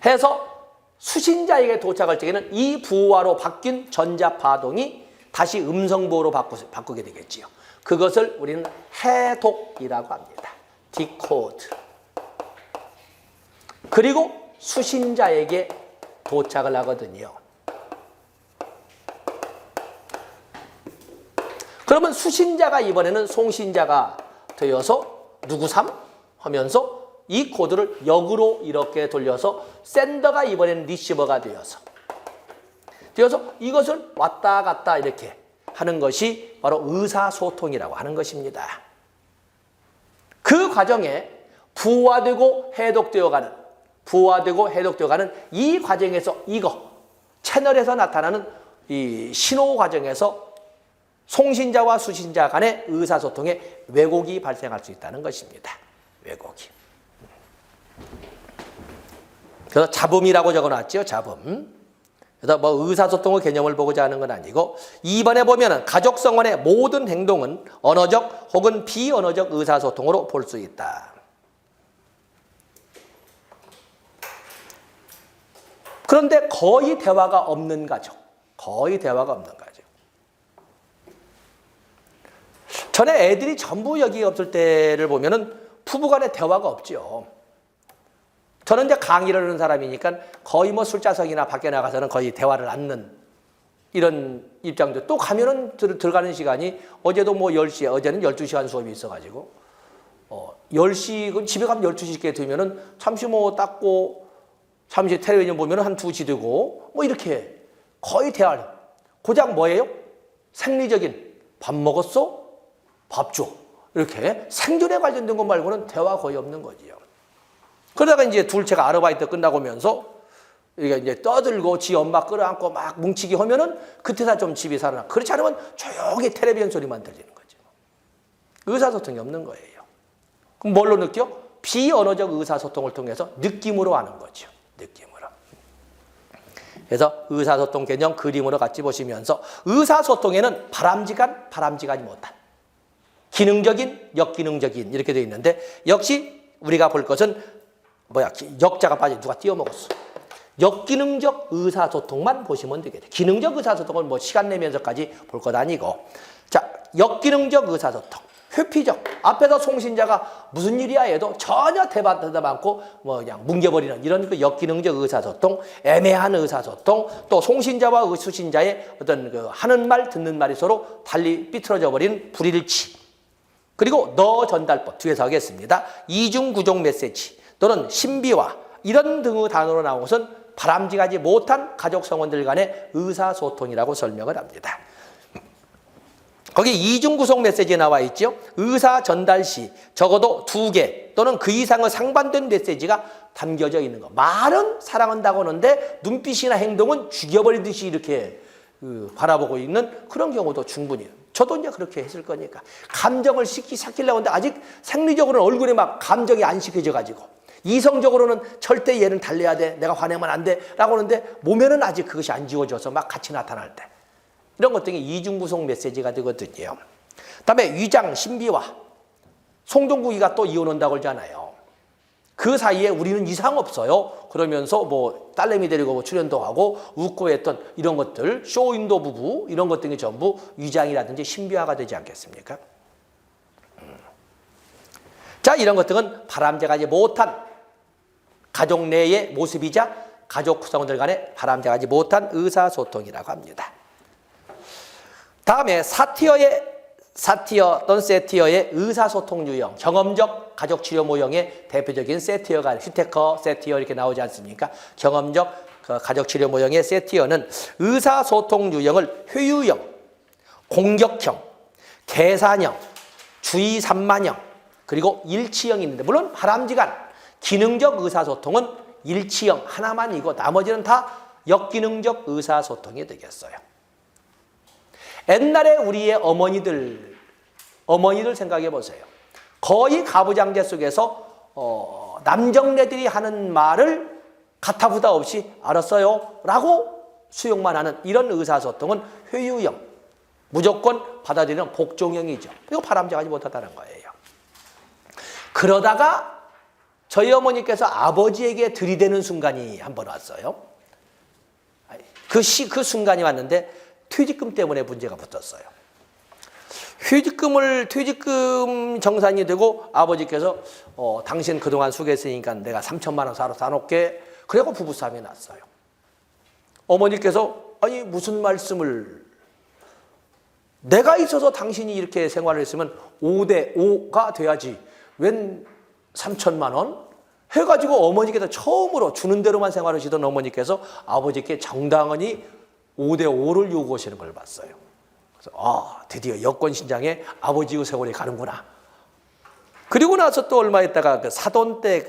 [SPEAKER 1] 해서 수신자에게 도착할 적에는 이 부호화로 바뀐 전자파동이 다시 음성부호로 바꾸게 되겠지요. 그것을 우리는 해독이라고 합니다. 디코드. 그리고 수신자에게 도착을 하거든요. 그러면 수신자가 이번에는 송신자가 되어서 누구삼? 하면서 이 코드를 역으로 이렇게 돌려서 샌더가 이번에는 리시버가 되어서 이것을 왔다 갔다 이렇게 하는 것이 바로 의사소통이라고 하는 것입니다. 그 과정에 부화되고 해독되어가는 이 과정에서 이거 채널에서 나타나는 이 신호 과정에서 송신자와 수신자 간의 의사소통에 왜곡이 발생할 수 있다는 것입니다. 왜곡이. 그래서 잡음이라고 적어놨죠. 잡음. 그래서 뭐 의사소통의 개념을 보고자 하는 건 아니고 2번에 보면은 가족성원의 모든 행동은 언어적 혹은 비언어적 의사소통으로 볼 수 있다. 그런데 거의 대화가 없는 가족. 전에 애들이 전부 여기 없을 때를 보면은 부부간에 대화가 없죠. 저는 이제 강의를 하는 사람이니까 거의 뭐 술자석이나 밖에 나가서는 거의 대화를 않는 이런 입장도 또 가면은 들어가는 시간이 어제도 뭐 10시에 어제는 12시간 수업이 있어가지고 10시 집에 가면 12시께 되면은 잠시 뭐 닦고 잠시 텔레비전 보면은 한 2시 되고 뭐 이렇게 거의 대화를 고작 뭐예요? 생리적인 밥 먹었어? 밥 줘. 이렇게 생존에 관련된 것 말고는 대화 거의 없는 거지요. 그러다가 이제 둘째가 아르바이트 끝나고면서 이게 이제 떠들고 지 엄마 끌어안고 막 뭉치기 하면은 그때다 좀 집이 살아나. 그렇지 않으면 조용히 텔레비전 소리만 들리는 거죠. 의사소통이 없는 거예요. 그럼 뭘로 느껴? 비언어적 의사소통을 통해서 느낌으로 하는 거죠. 느낌으로. 그래서 의사소통 개념 그림으로 같이 보시면서 의사소통에는 바람직하지 못한 기능적인, 역기능적인 이렇게 되어 있는데 역시 우리가 볼 것은 역자가 빠져 누가 띄어먹었어. 역기능적 의사소통만 보시면 되겠죠. 기능적 의사소통은 뭐 시간 내면서까지 볼 것 아니고 자, 역기능적 의사소통. 회피적. 앞에서 송신자가 무슨 일이야 해도 전혀 대답하지 않고 뭐 그냥 뭉개버리는 이런 그 역기능적 의사소통, 애매한 의사소통, 또 송신자와 수신자의 어떤 그 하는 말 듣는 말이 서로 달리 삐뚤어져 버리는 불일치. 그리고 너 전달법 뒤에서 하겠습니다. 이중 구종 메시지 또는 신비화 이런 등의 단어로 나온 것은 바람직하지 못한 가족 성원들 간의 의사소통이라고 설명을 합니다. 거기 이중 구성 메시지에 나와 있죠. 의사 전달 시 적어도 2개 또는 그 이상의 상반된 메시지가 담겨져 있는 거. 말은 사랑한다고 하는데 눈빛이나 행동은 죽여버리듯이 이렇게 바라보고 있는 그런 경우도 충분히. 저도 이제 그렇게 했을 거니까. 감정을 삭히려고 하는데 아직 생리적으로는 얼굴에 막 감정이 안 식혀져가지고 이성적으로는 절대 얘는 달래야 돼. 내가 화내면 안 돼. 라고 하는데 몸에는 아직 그것이 안 지워져서 막 같이 나타날 때. 이런 것들이 이중구성 메시지가 되거든요. 그다음에 위장, 신비화. 송종국이가 또 이혼 온다고 그러잖아요. 그 사이에 우리는 이상 없어요. 그러면서 뭐 딸내미 데리고 출연도 하고 웃고 했던 이런 것들, 쇼윈도 부부 이런 것들이 전부 위장이라든지 신비화가 되지 않겠습니까? 자, 이런 것들은 바람직하지 못한 가족 내의 모습이자 가족 구성원들 간의 바람직하지 못한 의사소통이라고 합니다. 다음에 사티어 또는 세티어의 의사소통 유형, 경험적 가족치료 모형의 대표적인 세티어가 휘테커, 세티어 이렇게 나오지 않습니까? 경험적 가족치료 모형의 세티어는 의사소통 유형을 회유형, 공격형, 계산형, 주의 산만형, 그리고 일치형이 있는데 물론 바람직한 기능적 의사소통은 일치형 하나만이고 나머지는 다 역기능적 의사소통이 되겠어요. 옛날에 우리의 어머니들 생각해 보세요. 거의 가부장제 속에서 남정네들이 하는 말을 가타부타 없이 알았어요 라고 수용만 하는 이런 의사소통은 회유형, 무조건 받아들이는 복종형이죠. 이거 바람직하지 못하다는 거예요. 그러다가 저희 어머니께서 아버지에게 들이대는 순간이 한 번 왔어요. 그 순간이 왔는데 퇴직금 때문에 문제가 붙었어요. 퇴직금 정산이 되고 아버지께서 당신 그동안 수고했으니까 내가 3천만 원 사놓게. 그래고 부부싸움이 났어요. 어머니께서 아니 무슨 말씀을 내가 있어서 당신이 이렇게 생활을 했으면 5대5가 돼야지 웬 3천만 원? 해가지고 어머니께서 처음으로 주는 대로만 생활하시던 어머니께서 아버지께 정당하니 5대5를 요구하시는 걸 봤어요. 그래서 드디어 여권 신장에 아버지의 세월이 가는구나. 그리고 나서 또 얼마 있다가 그 사돈 때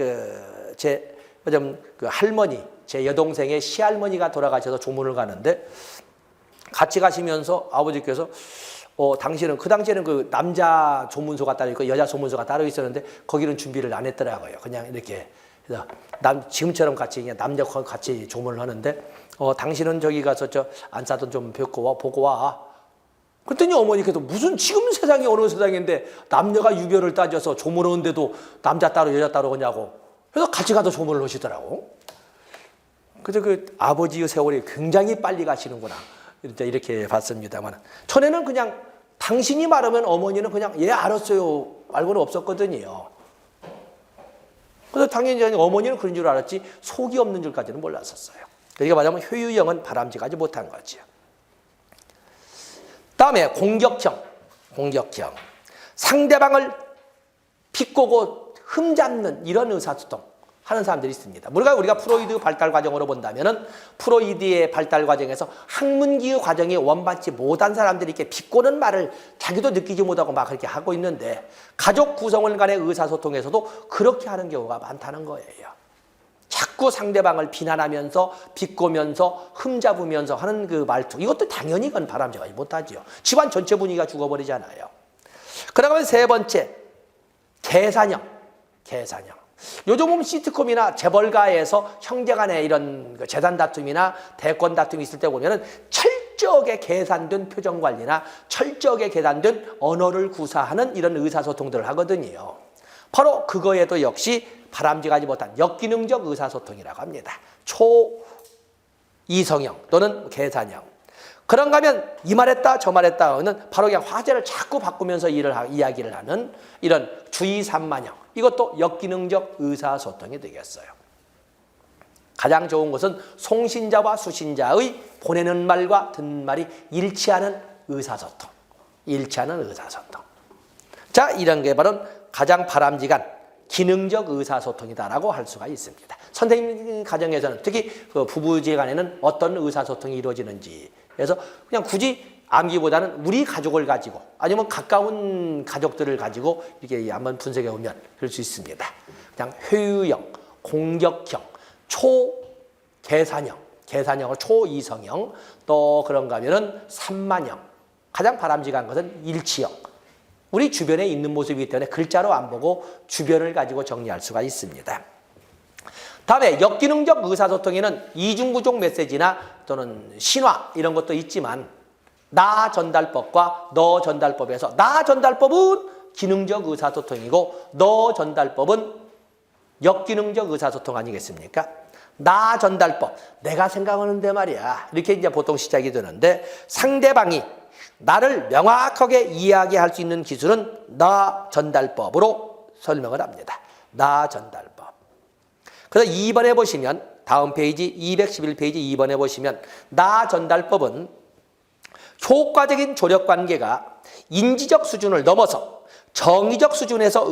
[SPEAKER 1] 그 할머니, 제 여동생의 시할머니가 돌아가셔서 조문을 가는데 같이 가시면서 아버지께서 당신은 그 당시에는 그 남자 조문소가 따로 있고 여자 조문소가 따로 있었는데 거기는 준비를 안 했더라고요. 그냥 이렇게 그래서 지금처럼 같이 그냥 남녀 같이 조문을 하는데 당신은 저기 가서 저 안사돈 좀 뵙고 와 보고 와. 그랬더니 어머니께서 무슨 지금 세상이 어느 세상인데 남녀가 유별을 따져서 조문하는데도 남자 따로 여자 따로 하냐고. 그래서 같이 가서 조문을 하시더라고. 그래서 그 아버지의 세월이 굉장히 빨리 가시는구나. 이렇게 봤습니다만. 전에는 그냥 당신이 말하면 어머니는 그냥 예 알았어요 말고는 없었거든요. 그래서 당연히 어머니는 그런 줄 알았지 속이 없는 줄까지는 몰랐었어요. 그러니까 말하자면 효유형은 바람직하지 못한 거죠. 다음에 공격형. 상대방을 비꼬고 흠잡는 이런 의사소통 하는 사람들이 있습니다. 우리가 프로이드 발달 과정으로 본다면은 프로이드의 발달 과정에서 학문기의 과정이 원받지 못한 사람들이 이렇게 비꼬는 말을 자기도 느끼지 못하고 막 그렇게 하고 있는데 가족 구성원 간의 의사소통에서도 그렇게 하는 경우가 많다는 거예요. 자꾸 상대방을 비난하면서 비꼬면서 흠잡으면서 하는 그 말투 이것도 당연히 그건 바람직하지 못하죠. 집안 전체 분위기가 죽어버리잖아요. 그다음에 세 번째 계산형. 요즘 보면 시트콤이나 재벌가에서 형제간의 이런 재산 다툼이나 대권 다툼이 있을 때 보면은 철저하게 계산된 표정 관리나 철저하게 계산된 언어를 구사하는 이런 의사소통들을 하거든요. 바로 그거에도 역시 바람직하지 못한 역기능적 의사소통이라고 합니다. 초이성형 또는 계산형. 그런가 하면 이 말했다 저 말했다 하는 바로 그냥 화제를 자꾸 바꾸면서 이야기를 하는 이런 주의산만형. 이것도 역기능적 의사소통이 되겠어요. 가장 좋은 것은 송신자와 수신자의 보내는 말과 듣는 말이 일치하는 의사소통. 자, 이런 게 바로 가장 바람직한 기능적 의사소통이다라고 할 수가 있습니다. 선생님 가정에서는 특히 그 부부지간에는 어떤 의사소통이 이루어지는지 그래서 그냥 굳이 암기보다는 우리 가족을 가지고 아니면 가까운 가족들을 가지고 이렇게 한번 분석해 보면 그럴 수 있습니다. 그냥 효유형, 공격형, 계산형을 초이성형, 또 그런가 하면은 산만형, 가장 바람직한 것은 일치형. 우리 주변에 있는 모습이기 때문에 글자로 안 보고 주변을 가지고 정리할 수가 있습니다. 다음에 역기능적 의사소통에는 이중구조 메시지나 또는 신화 이런 것도 있지만 나 전달법과 너 전달법에서 나 전달법은 기능적 의사소통이고 너 전달법은 역기능적 의사소통 아니겠습니까? 나 전달법, 내가 생각하는데 말이야. 이렇게 이제 보통 시작이 되는데 상대방이 나를 명확하게 이야기할 수 있는 기술은 나 전달법으로 설명을 합니다. 나 전달법. 그래서 2번에 보시면 다음 페이지 211페이지 2번에 보시면 나 전달법은 효과적인 조력관계가 인지적 수준을 넘어서 정의적 수준에서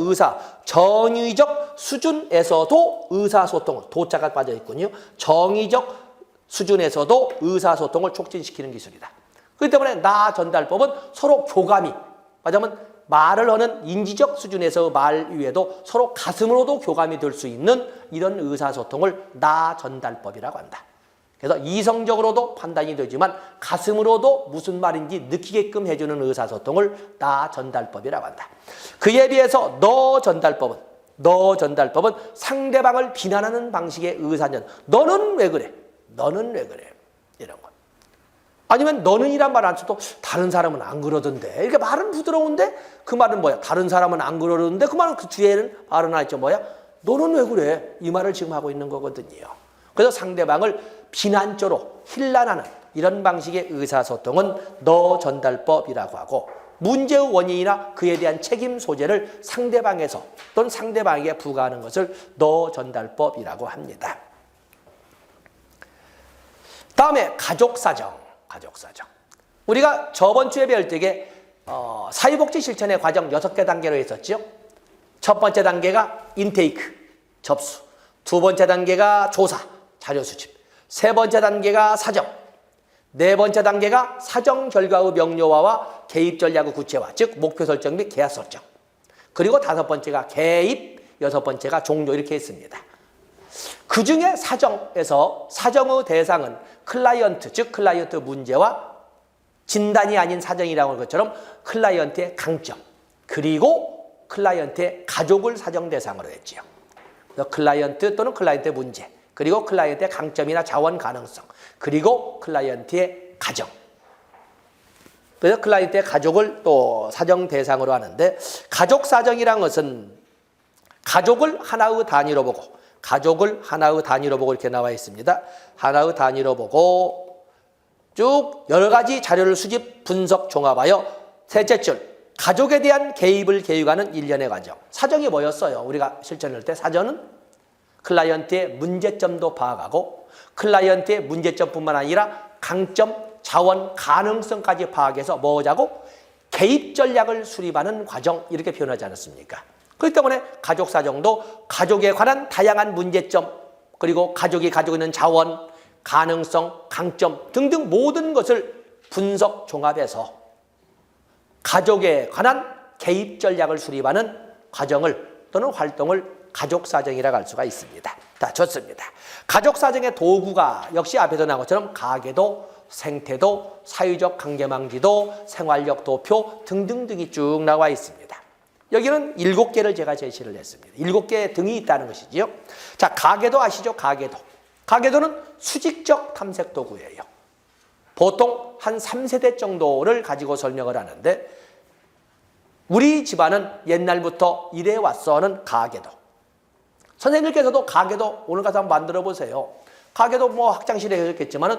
[SPEAKER 1] 정의적 수준에서도 의사소통을 도자가 빠져 있군요. 정의적 수준에서도 의사소통을 촉진시키는 기술이다. 그렇기 때문에 나 전달법은 서로 교감이 말하자면 말을 하는 인지적 수준에서 말 위에도 서로 가슴으로도 교감이 될 수 있는 이런 의사소통을 나 전달법이라고 한다. 그래서 이성적으로도 판단이 되지만 가슴으로도 무슨 말인지 느끼게끔 해주는 의사소통을 나 전달법이라고 한다. 그에 비해서 너 전달법은 상대방을 비난하는 방식의 의사전. 너는 왜 그래? 이런 거. 아니면 너는이란 말 안 써도 다른 사람은 안 그러던데. 이렇게 말은 부드러운데 그 말은 뭐야? 다른 사람은 안 그러던데 그 말은 그 뒤에는 말은 하나 있죠. 뭐야? 너는 왜 그래? 이 말을 지금 하고 있는 거거든요. 그래서 상대방을 비난조로 힐난하는 이런 방식의 의사소통은 너 전달법이라고 하고 문제의 원인이나 그에 대한 책임 소재를 상대방에서 또는 상대방에게 부과하는 것을 너 전달법이라고 합니다. 다음에 가족사정. 우리가 저번 주에 배울 때에 사회복지 실천의 과정 6개 단계로 했었죠. 첫 번째 단계가 인테이크, 접수. 두 번째 단계가 조사, 자료 수집. 세 번째 단계가 사정. 네 번째 단계가 사정 결과의 명료화와 개입 전략의 구체화, 즉 목표 설정 및 계약 설정. 그리고 5번째가 개입, 6번째가 종료 이렇게 했습니다. 그중에 사정에서 사정의 대상은 클라이언트, 즉 클라이언트 문제와 진단이 아닌 사정이라고 하는 것처럼 클라이언트의 강점, 그리고 클라이언트의 가족을 사정 대상으로 했지요. 클라이언트 또는 클라이언트의 문제, 그리고 클라이언트의 강점이나 자원 가능성, 그리고 클라이언트의 가정. 그래서 클라이언트의 가족을 또 사정 대상으로 하는데, 가족 사정이란 것은 가족을 하나의 단위로 보고, 가족을 하나의 단위로 보고 이렇게 나와 있습니다. 하나의 단위로 보고 쭉 여러 가지 자료를 수집, 분석, 종합하여 셋째 줄, 가족에 대한 개입을 계획하는 일련의 과정. 사정이 뭐였어요? 우리가 실천할 때 사정은 클라이언트의 문제점도 파악하고 클라이언트의 문제점뿐만 아니라 강점, 자원, 가능성까지 파악해서 뭐자고? 개입 전략을 수립하는 과정, 이렇게 표현하지 않았습니까? 그렇기 때문에 가족 사정도 가족에 관한 다양한 문제점, 그리고 가족이 가지고 있는 자원, 가능성, 강점 등등 모든 것을 분석, 종합해서 가족에 관한 개입 전략을 수립하는 과정을 또는 활동을 가족 사정이라고 할 수가 있습니다. 자, 좋습니다. 가족 사정의 도구가 역시 앞에서 나온 것처럼 가계도, 생태도, 사회적 관계망지도, 생활력 도표 등등등이 쭉 나와 있습니다. 여기는 7개를 제가 제시를 했습니다. 7개의 등이 있다는 것이지요. 자, 가계도 아시죠? 가계도. 가계도는 수직적 탐색 도구예요. 보통 한 3세대 정도를 가지고 설명을 하는데, 우리 집안은 옛날부터 이래 왔어는 가계도. 선생님께서도 가계도 오늘 가서 한번 만들어 보세요. 가계도 뭐 학창시절에 하셨겠지만은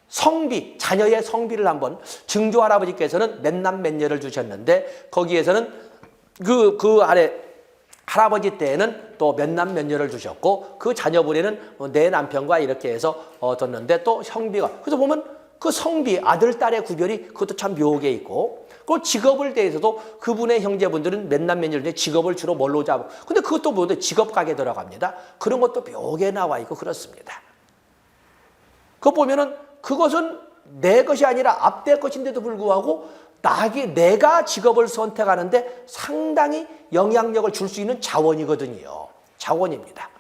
[SPEAKER 1] 성비, 자녀의 성비를 한번, 증조 할아버지께서는 몇 남 몇 녀를 주셨는데 거기에서는 그 아래 할아버지 때에는 또 몇 남 몇 녀를 주셨고 그 자녀분에는 내 남편과 이렇게 해서 뒀는데 또 성비가, 그래서 보면 그 성비, 아들, 딸의 구별이 그것도 참 묘하게 있고, 그 직업을 대해서도 그분의 형제분들은 몇 남 몇 녀인데 직업을 주로 뭘로 잡고, 근데 그것도 뭐든 직업 가게 들어갑니다. 그런 것도 묘하게 나와 있고 그렇습니다. 그거 보면은 그것은 내 것이 아니라 앞대 것인데도 불구하고 내가 직업을 선택하는데 상당히 영향력을 줄 수 있는 자원이거든요. 자원입니다.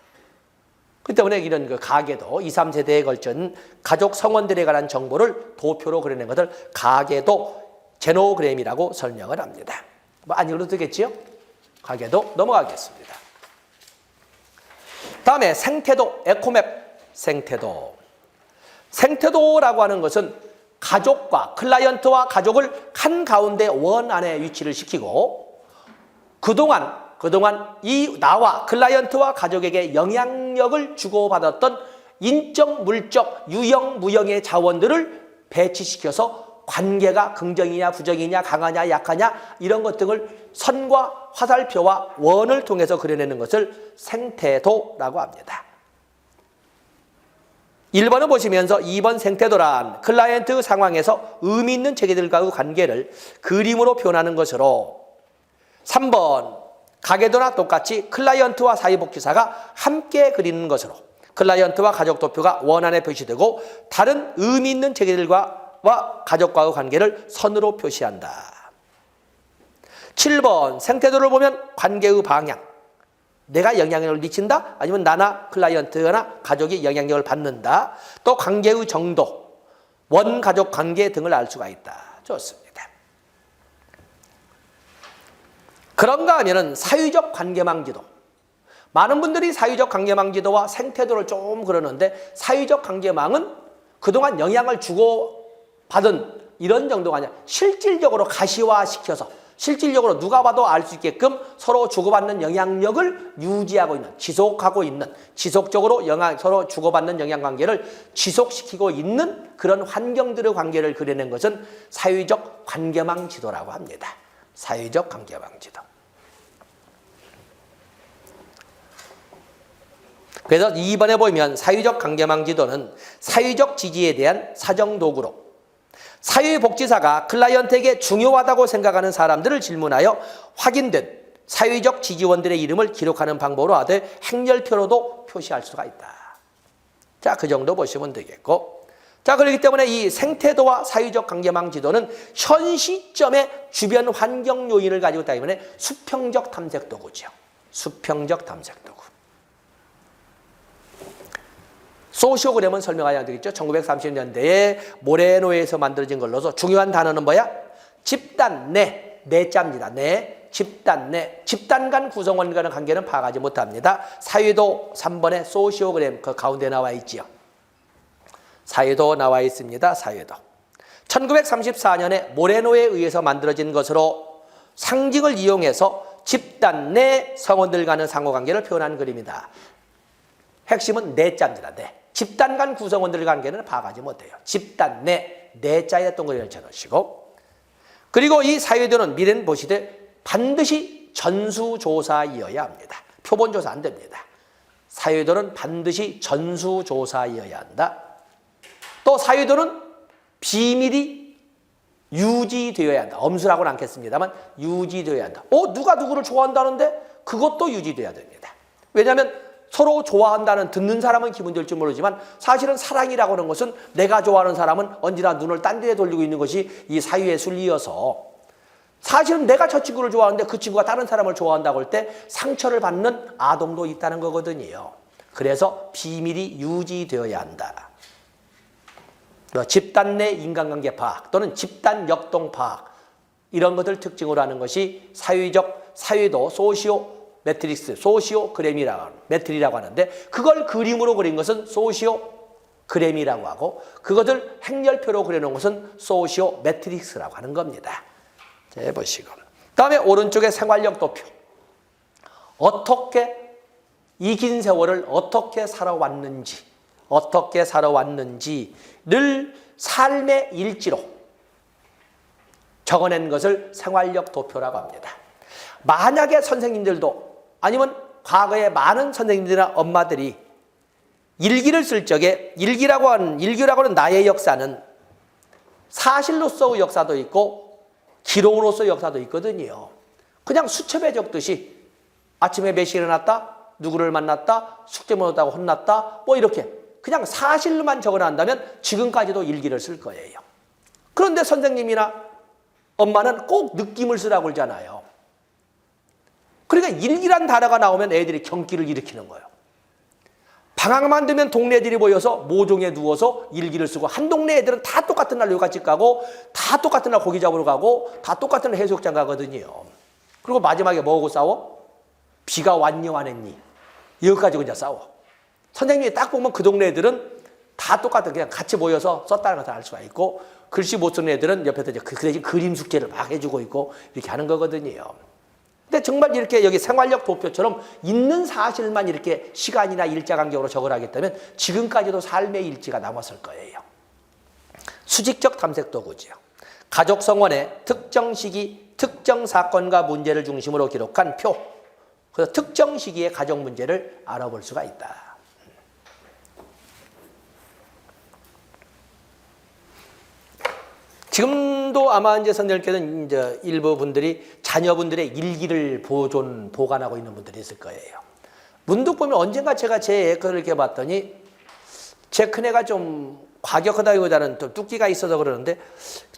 [SPEAKER 1] 그렇기 때문에 이런 그 가계도 2, 3세대에 걸친 가족 성원들에 관한 정보를 도표로 그려낸 것을 가계도 제노그램이라고 설명을 합니다. 뭐 안 읽어도 되겠지요? 가계도 넘어가겠습니다. 다음에 생태도, 에코맵 생태도. 생태도라고 하는 것은 가족과 클라이언트와 가족을 한가운데 원 안에 위치를 시키고 그동안 이 나와 클라이언트와 가족에게 영향력을 주고받았던 인적, 물적, 유형, 무형의 자원들을 배치시켜서 관계가 긍정이냐 부정이냐 강하냐 약하냐 이런 것 등을 선과 화살표와 원을 통해서 그려내는 것을 생태도라고 합니다. 1번을 보시면서 2번 생태도란 클라이언트 상황에서 의미 있는 체계들과의 관계를 그림으로 표현하는 것으로, 3번 가계도나 똑같이 클라이언트와 사회복지사가 함께 그리는 것으로 클라이언트와 가족 도표가 원안에 표시되고 다른 의미 있는 체계들과 가족과의 관계를 선으로 표시한다. 7번 생태도를 보면 관계의 방향, 내가 영향력을 미친다? 아니면 나나 클라이언트나 가족이 영향력을 받는다? 또 관계의 정도, 원가족 관계 등을 알 수가 있다. 좋습니다. 그런가 하면은 사회적 관계망지도. 많은 분들이 사회적 관계망지도와 생태도를 좀 그러는데 사회적 관계망은 그동안 영향을 주고받은 이런 정도가 아니라 실질적으로 가시화시켜서 실질적으로 누가 봐도 알 수 있게끔 서로 주고받는 영향력을 유지하고 있는, 지속하고 있는, 지속적으로 서로 주고받는 영향관계를 지속시키고 있는 그런 환경들의 관계를 그려낸 것은 사회적 관계망 지도라고 합니다. 사회적 관계망 지도. 그래서 2번에 보면 사회적 관계망 지도는 사회적 지지에 대한 사정 도구로 사회복지사가 클라이언트에게 중요하다고 생각하는 사람들을 질문하여 확인된 사회적 지지원들의 이름을 기록하는 방법으로 하되 행렬표로도 표시할 수가 있다. 자, 그 정도 보시면 되겠고, 자, 그렇기 때문에 이 생태도와 사회적 관계망 지도는 현 시점의 주변 환경 요인을 가지고 있기 때문에 수평적 탐색 도구죠. 수평적 탐색 도구. 소시오그램은 설명해야 되겠죠. 1930년대에 모레노에서 만들어진 걸로서 중요한 단어는 뭐야? 집단 내, 내자입니다. 내, 집단 내, 집단 간 구성원 간의 관계는 파악하지 못합니다. 사회도 3번에 소시오그램 그 가운데 나와 있지요. 사회도 나와 있습니다. 사회도. 1934년에 모레노에 의해서 만들어진 것으로 상징을 이용해서 집단 내 성원들 간의 상호관계를 표현한 그림이다. 핵심은 내자입니다. 내. 집단 간 구성원들 관계는 파악하지 못해요. 집단 내, 내자에 동그라미를 쳐놓으시고, 그리고 이 사회도는 미래는 보시되 반드시 전수조사이어야 합니다. 표본조사 안 됩니다. 사회도는 반드시 전수조사이어야 한다. 또 사회도는 비밀이 유지되어야 한다. 엄수라고는 않겠습니다만 유지되어야 한다. 누가 누구를 좋아한다는데 그것도 유지돼야 됩니다. 왜냐하면 서로 좋아한다는 듣는 사람은 기분 될지 모르지만 사실은 사랑이라고 하는 것은 내가 좋아하는 사람은 언제나 눈을 딴 데에 돌리고 있는 것이 이 사유의 순리여서 사실은 내가 저 친구를 좋아하는데 그 친구가 다른 사람을 좋아한다고 할 때 상처를 받는 아동도 있다는 거거든요. 그래서 비밀이 유지되어야 한다. 집단 내 인간관계 파악 또는 집단 역동 파악 이런 것들 특징으로 하는 것이 사회도 소시오 매트릭스, 소시오그램이라고 매트리라고 하는데 그걸 그림으로 그린 것은 소시오그램이라고 하고 그것을 행렬표로 그려놓은 것은 소시오 매트릭스라고 하는 겁니다. 자, 보시고 다음에 오른쪽에 생활력 도표. 어떻게 이 긴 세월을 어떻게 살아왔는지를 삶의 일지로 적어낸 것을 생활력 도표라고 합니다. 만약에 선생님들도 아니면 과거에 많은 선생님들이나 엄마들이 일기를 쓸 적에 일기라고 하는 나의 역사는 사실로서의 역사도 있고 기록으로서의 역사도 있거든요. 그냥 수첩에 적듯이 아침에 몇 시에 일어났다, 누구를 만났다, 숙제 못했다고 혼났다, 뭐 이렇게 그냥 사실로만 적어낸다면 지금까지도 일기를 쓸 거예요. 그런데 선생님이나 엄마는 꼭 느낌을 쓰라고 그러잖아요. 그러니까 일기란 단어가 나오면 애들이 경기를 일으키는 거예요. 방학만 되면 동네 애들이 모여서 모종에 누워서 일기를 쓰고 한 동네 애들은 다 똑같은 날 요가집 가고 다 똑같은 날 고기 잡으러 가고 다 똑같은 날 해수욕장 가거든요. 그리고 마지막에 뭐하고 싸워? 비가 왔니 안 했니? 이거 가지고 이제 싸워. 선생님이 딱 보면 그 동네 애들은 다 똑같은 그냥 같이 모여서 썼다는 것을 알 수가 있고 글씨 못 쓰는 애들은 옆에서 이제 그 대신 그림 숙제를 막 해주고 있고 이렇게 하는 거거든요. 근데 정말 이렇게 여기 생활력 도표처럼 있는 사실만 이렇게 시간이나 일자 간격으로 적으라겠다면 지금까지도 삶의 일지가 남았을 거예요. 수직적 탐색 도구죠. 가족 성원의 특정 시기, 특정 사건과 문제를 중심으로 기록한 표. 그래서 특정 시기의 가족 문제를 알아볼 수가 있다. 지금도 아마 이제 선생님께서는 이제 일부 분들이 자녀분들의 일기를 보관하고 있는 분들이 있을 거예요. 문득 보면 언젠가 제가 제 애거를 이렇게 봤더니 제 큰애가 좀 과격하다기보다는 또 뚝기가 있어서 그러는데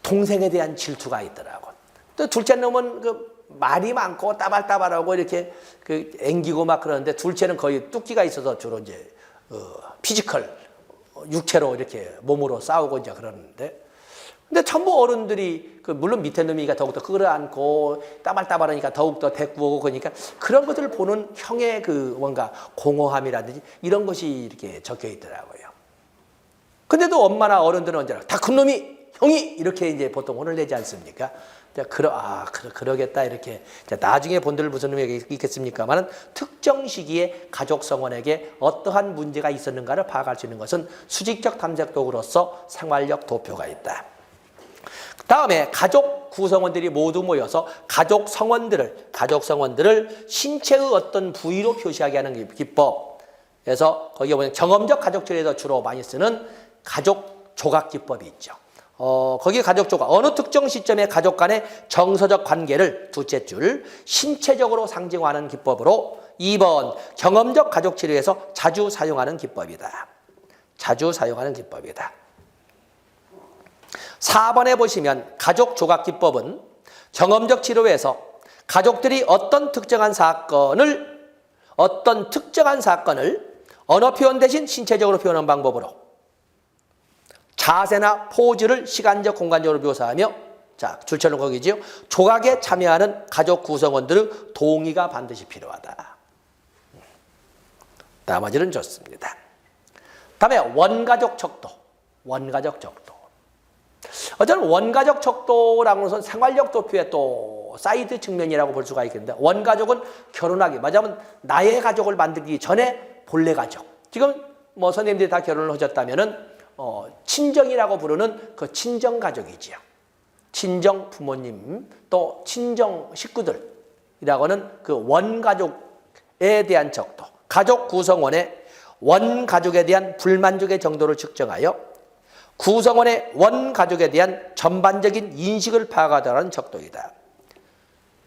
[SPEAKER 1] 동생에 대한 질투가 있더라고. 또 둘째 놈은 그 말이 많고 따발따발하고 이렇게 그 앵기고 막 그러는데 둘째는 거의 뚝기가 있어서 주로 이제 피지컬 육체로 이렇게 몸으로 싸우고 이제 그러는데. 근데 전부 어른들이 물론 밑에 놈이니까 더욱더 끌어안고 따발따발하니까 더욱더 대꾸하고 그러니까 그런 것들을 보는 형의 그 뭔가 공허함이라든지 이런 것이 이렇게 적혀 있더라고요. 근데도 엄마나 어른들은 언제나 다 큰 놈이 형이 이렇게 이제 보통 혼을 내지 않습니까? 그러겠다 이렇게 나중에 본들 무슨 의미가 있겠습니까만은 특정 시기에 가족 성원에게 어떠한 문제가 있었는가를 파악할 수 있는 것은 수직적 탐색 도구로서 생활력 도표가 있다. 다음에 가족 구성원들이 모두 모여서 가족 성원들을 신체의 어떤 부위로 표시하게 하는 기법. 그래서 거기에 보면 경험적 가족들에서 주로 많이 쓰는 가족 조각 기법이 있죠. 거기 가족 조각, 어느 특정 시점의 가족 간의 정서적 관계를 둘째 줄 신체적으로 상징화하는 기법으로 2번 경험적 가족 치료에서 자주 사용하는 기법이다. 자주 사용하는 기법이다. 4번에 보시면 가족 조각 기법은 경험적 치료에서 가족들이 어떤 특정한 사건을 언어 표현 대신 신체적으로 표현하는 방법으로 자세나 포즈를 시간적 공간적으로 묘사하며 자, 줄쳐놓은 거기지요. 조각에 참여하는 가족 구성원들의 동의가 반드시 필요하다. 나머지는 좋습니다. 다음에 원가족 척도. 어쩌면 원가족 척도라고 해서 생활력 도표의 또 사이드 측면이라고 볼 수가 있겠는데 원가족은 결혼하기, 맞으면 나의 가족을 만들기 전에 본래 가족. 지금 뭐 선생님들이 다 결혼을 하셨다면은 친정이라고 부르는 그 친정 가족이지요. 친정 부모님 또 친정 식구들이라고는 그 원가족에 대한 척도. 가족 구성원의 원가족에 대한 불만족의 정도를 측정하여 구성원의 원가족에 대한 전반적인 인식을 파악하다는 척도이다.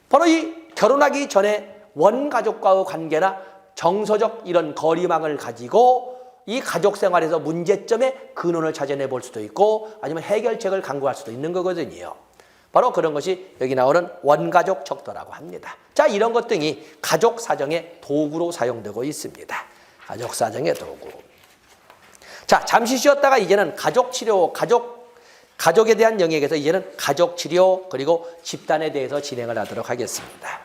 [SPEAKER 1] 바로 이 결혼하기 전에 원가족과의 관계나 정서적 이런 거리망을 가지고 이 가족 생활에서 문제점의 근원을 찾아내 볼 수도 있고 아니면 해결책을 강구할 수도 있는 거거든요. 바로 그런 것이 여기 나오는 원가족 척도라고 합니다. 자, 이런 것 등이 가족 사정의 도구로 사용되고 있습니다. 가족 사정의 도구. 자, 잠시 쉬었다가 이제는 가족 치료, 가족에 대한 영역에서 이제는 가족 치료 그리고 집단에 대해서 진행을 하도록 하겠습니다.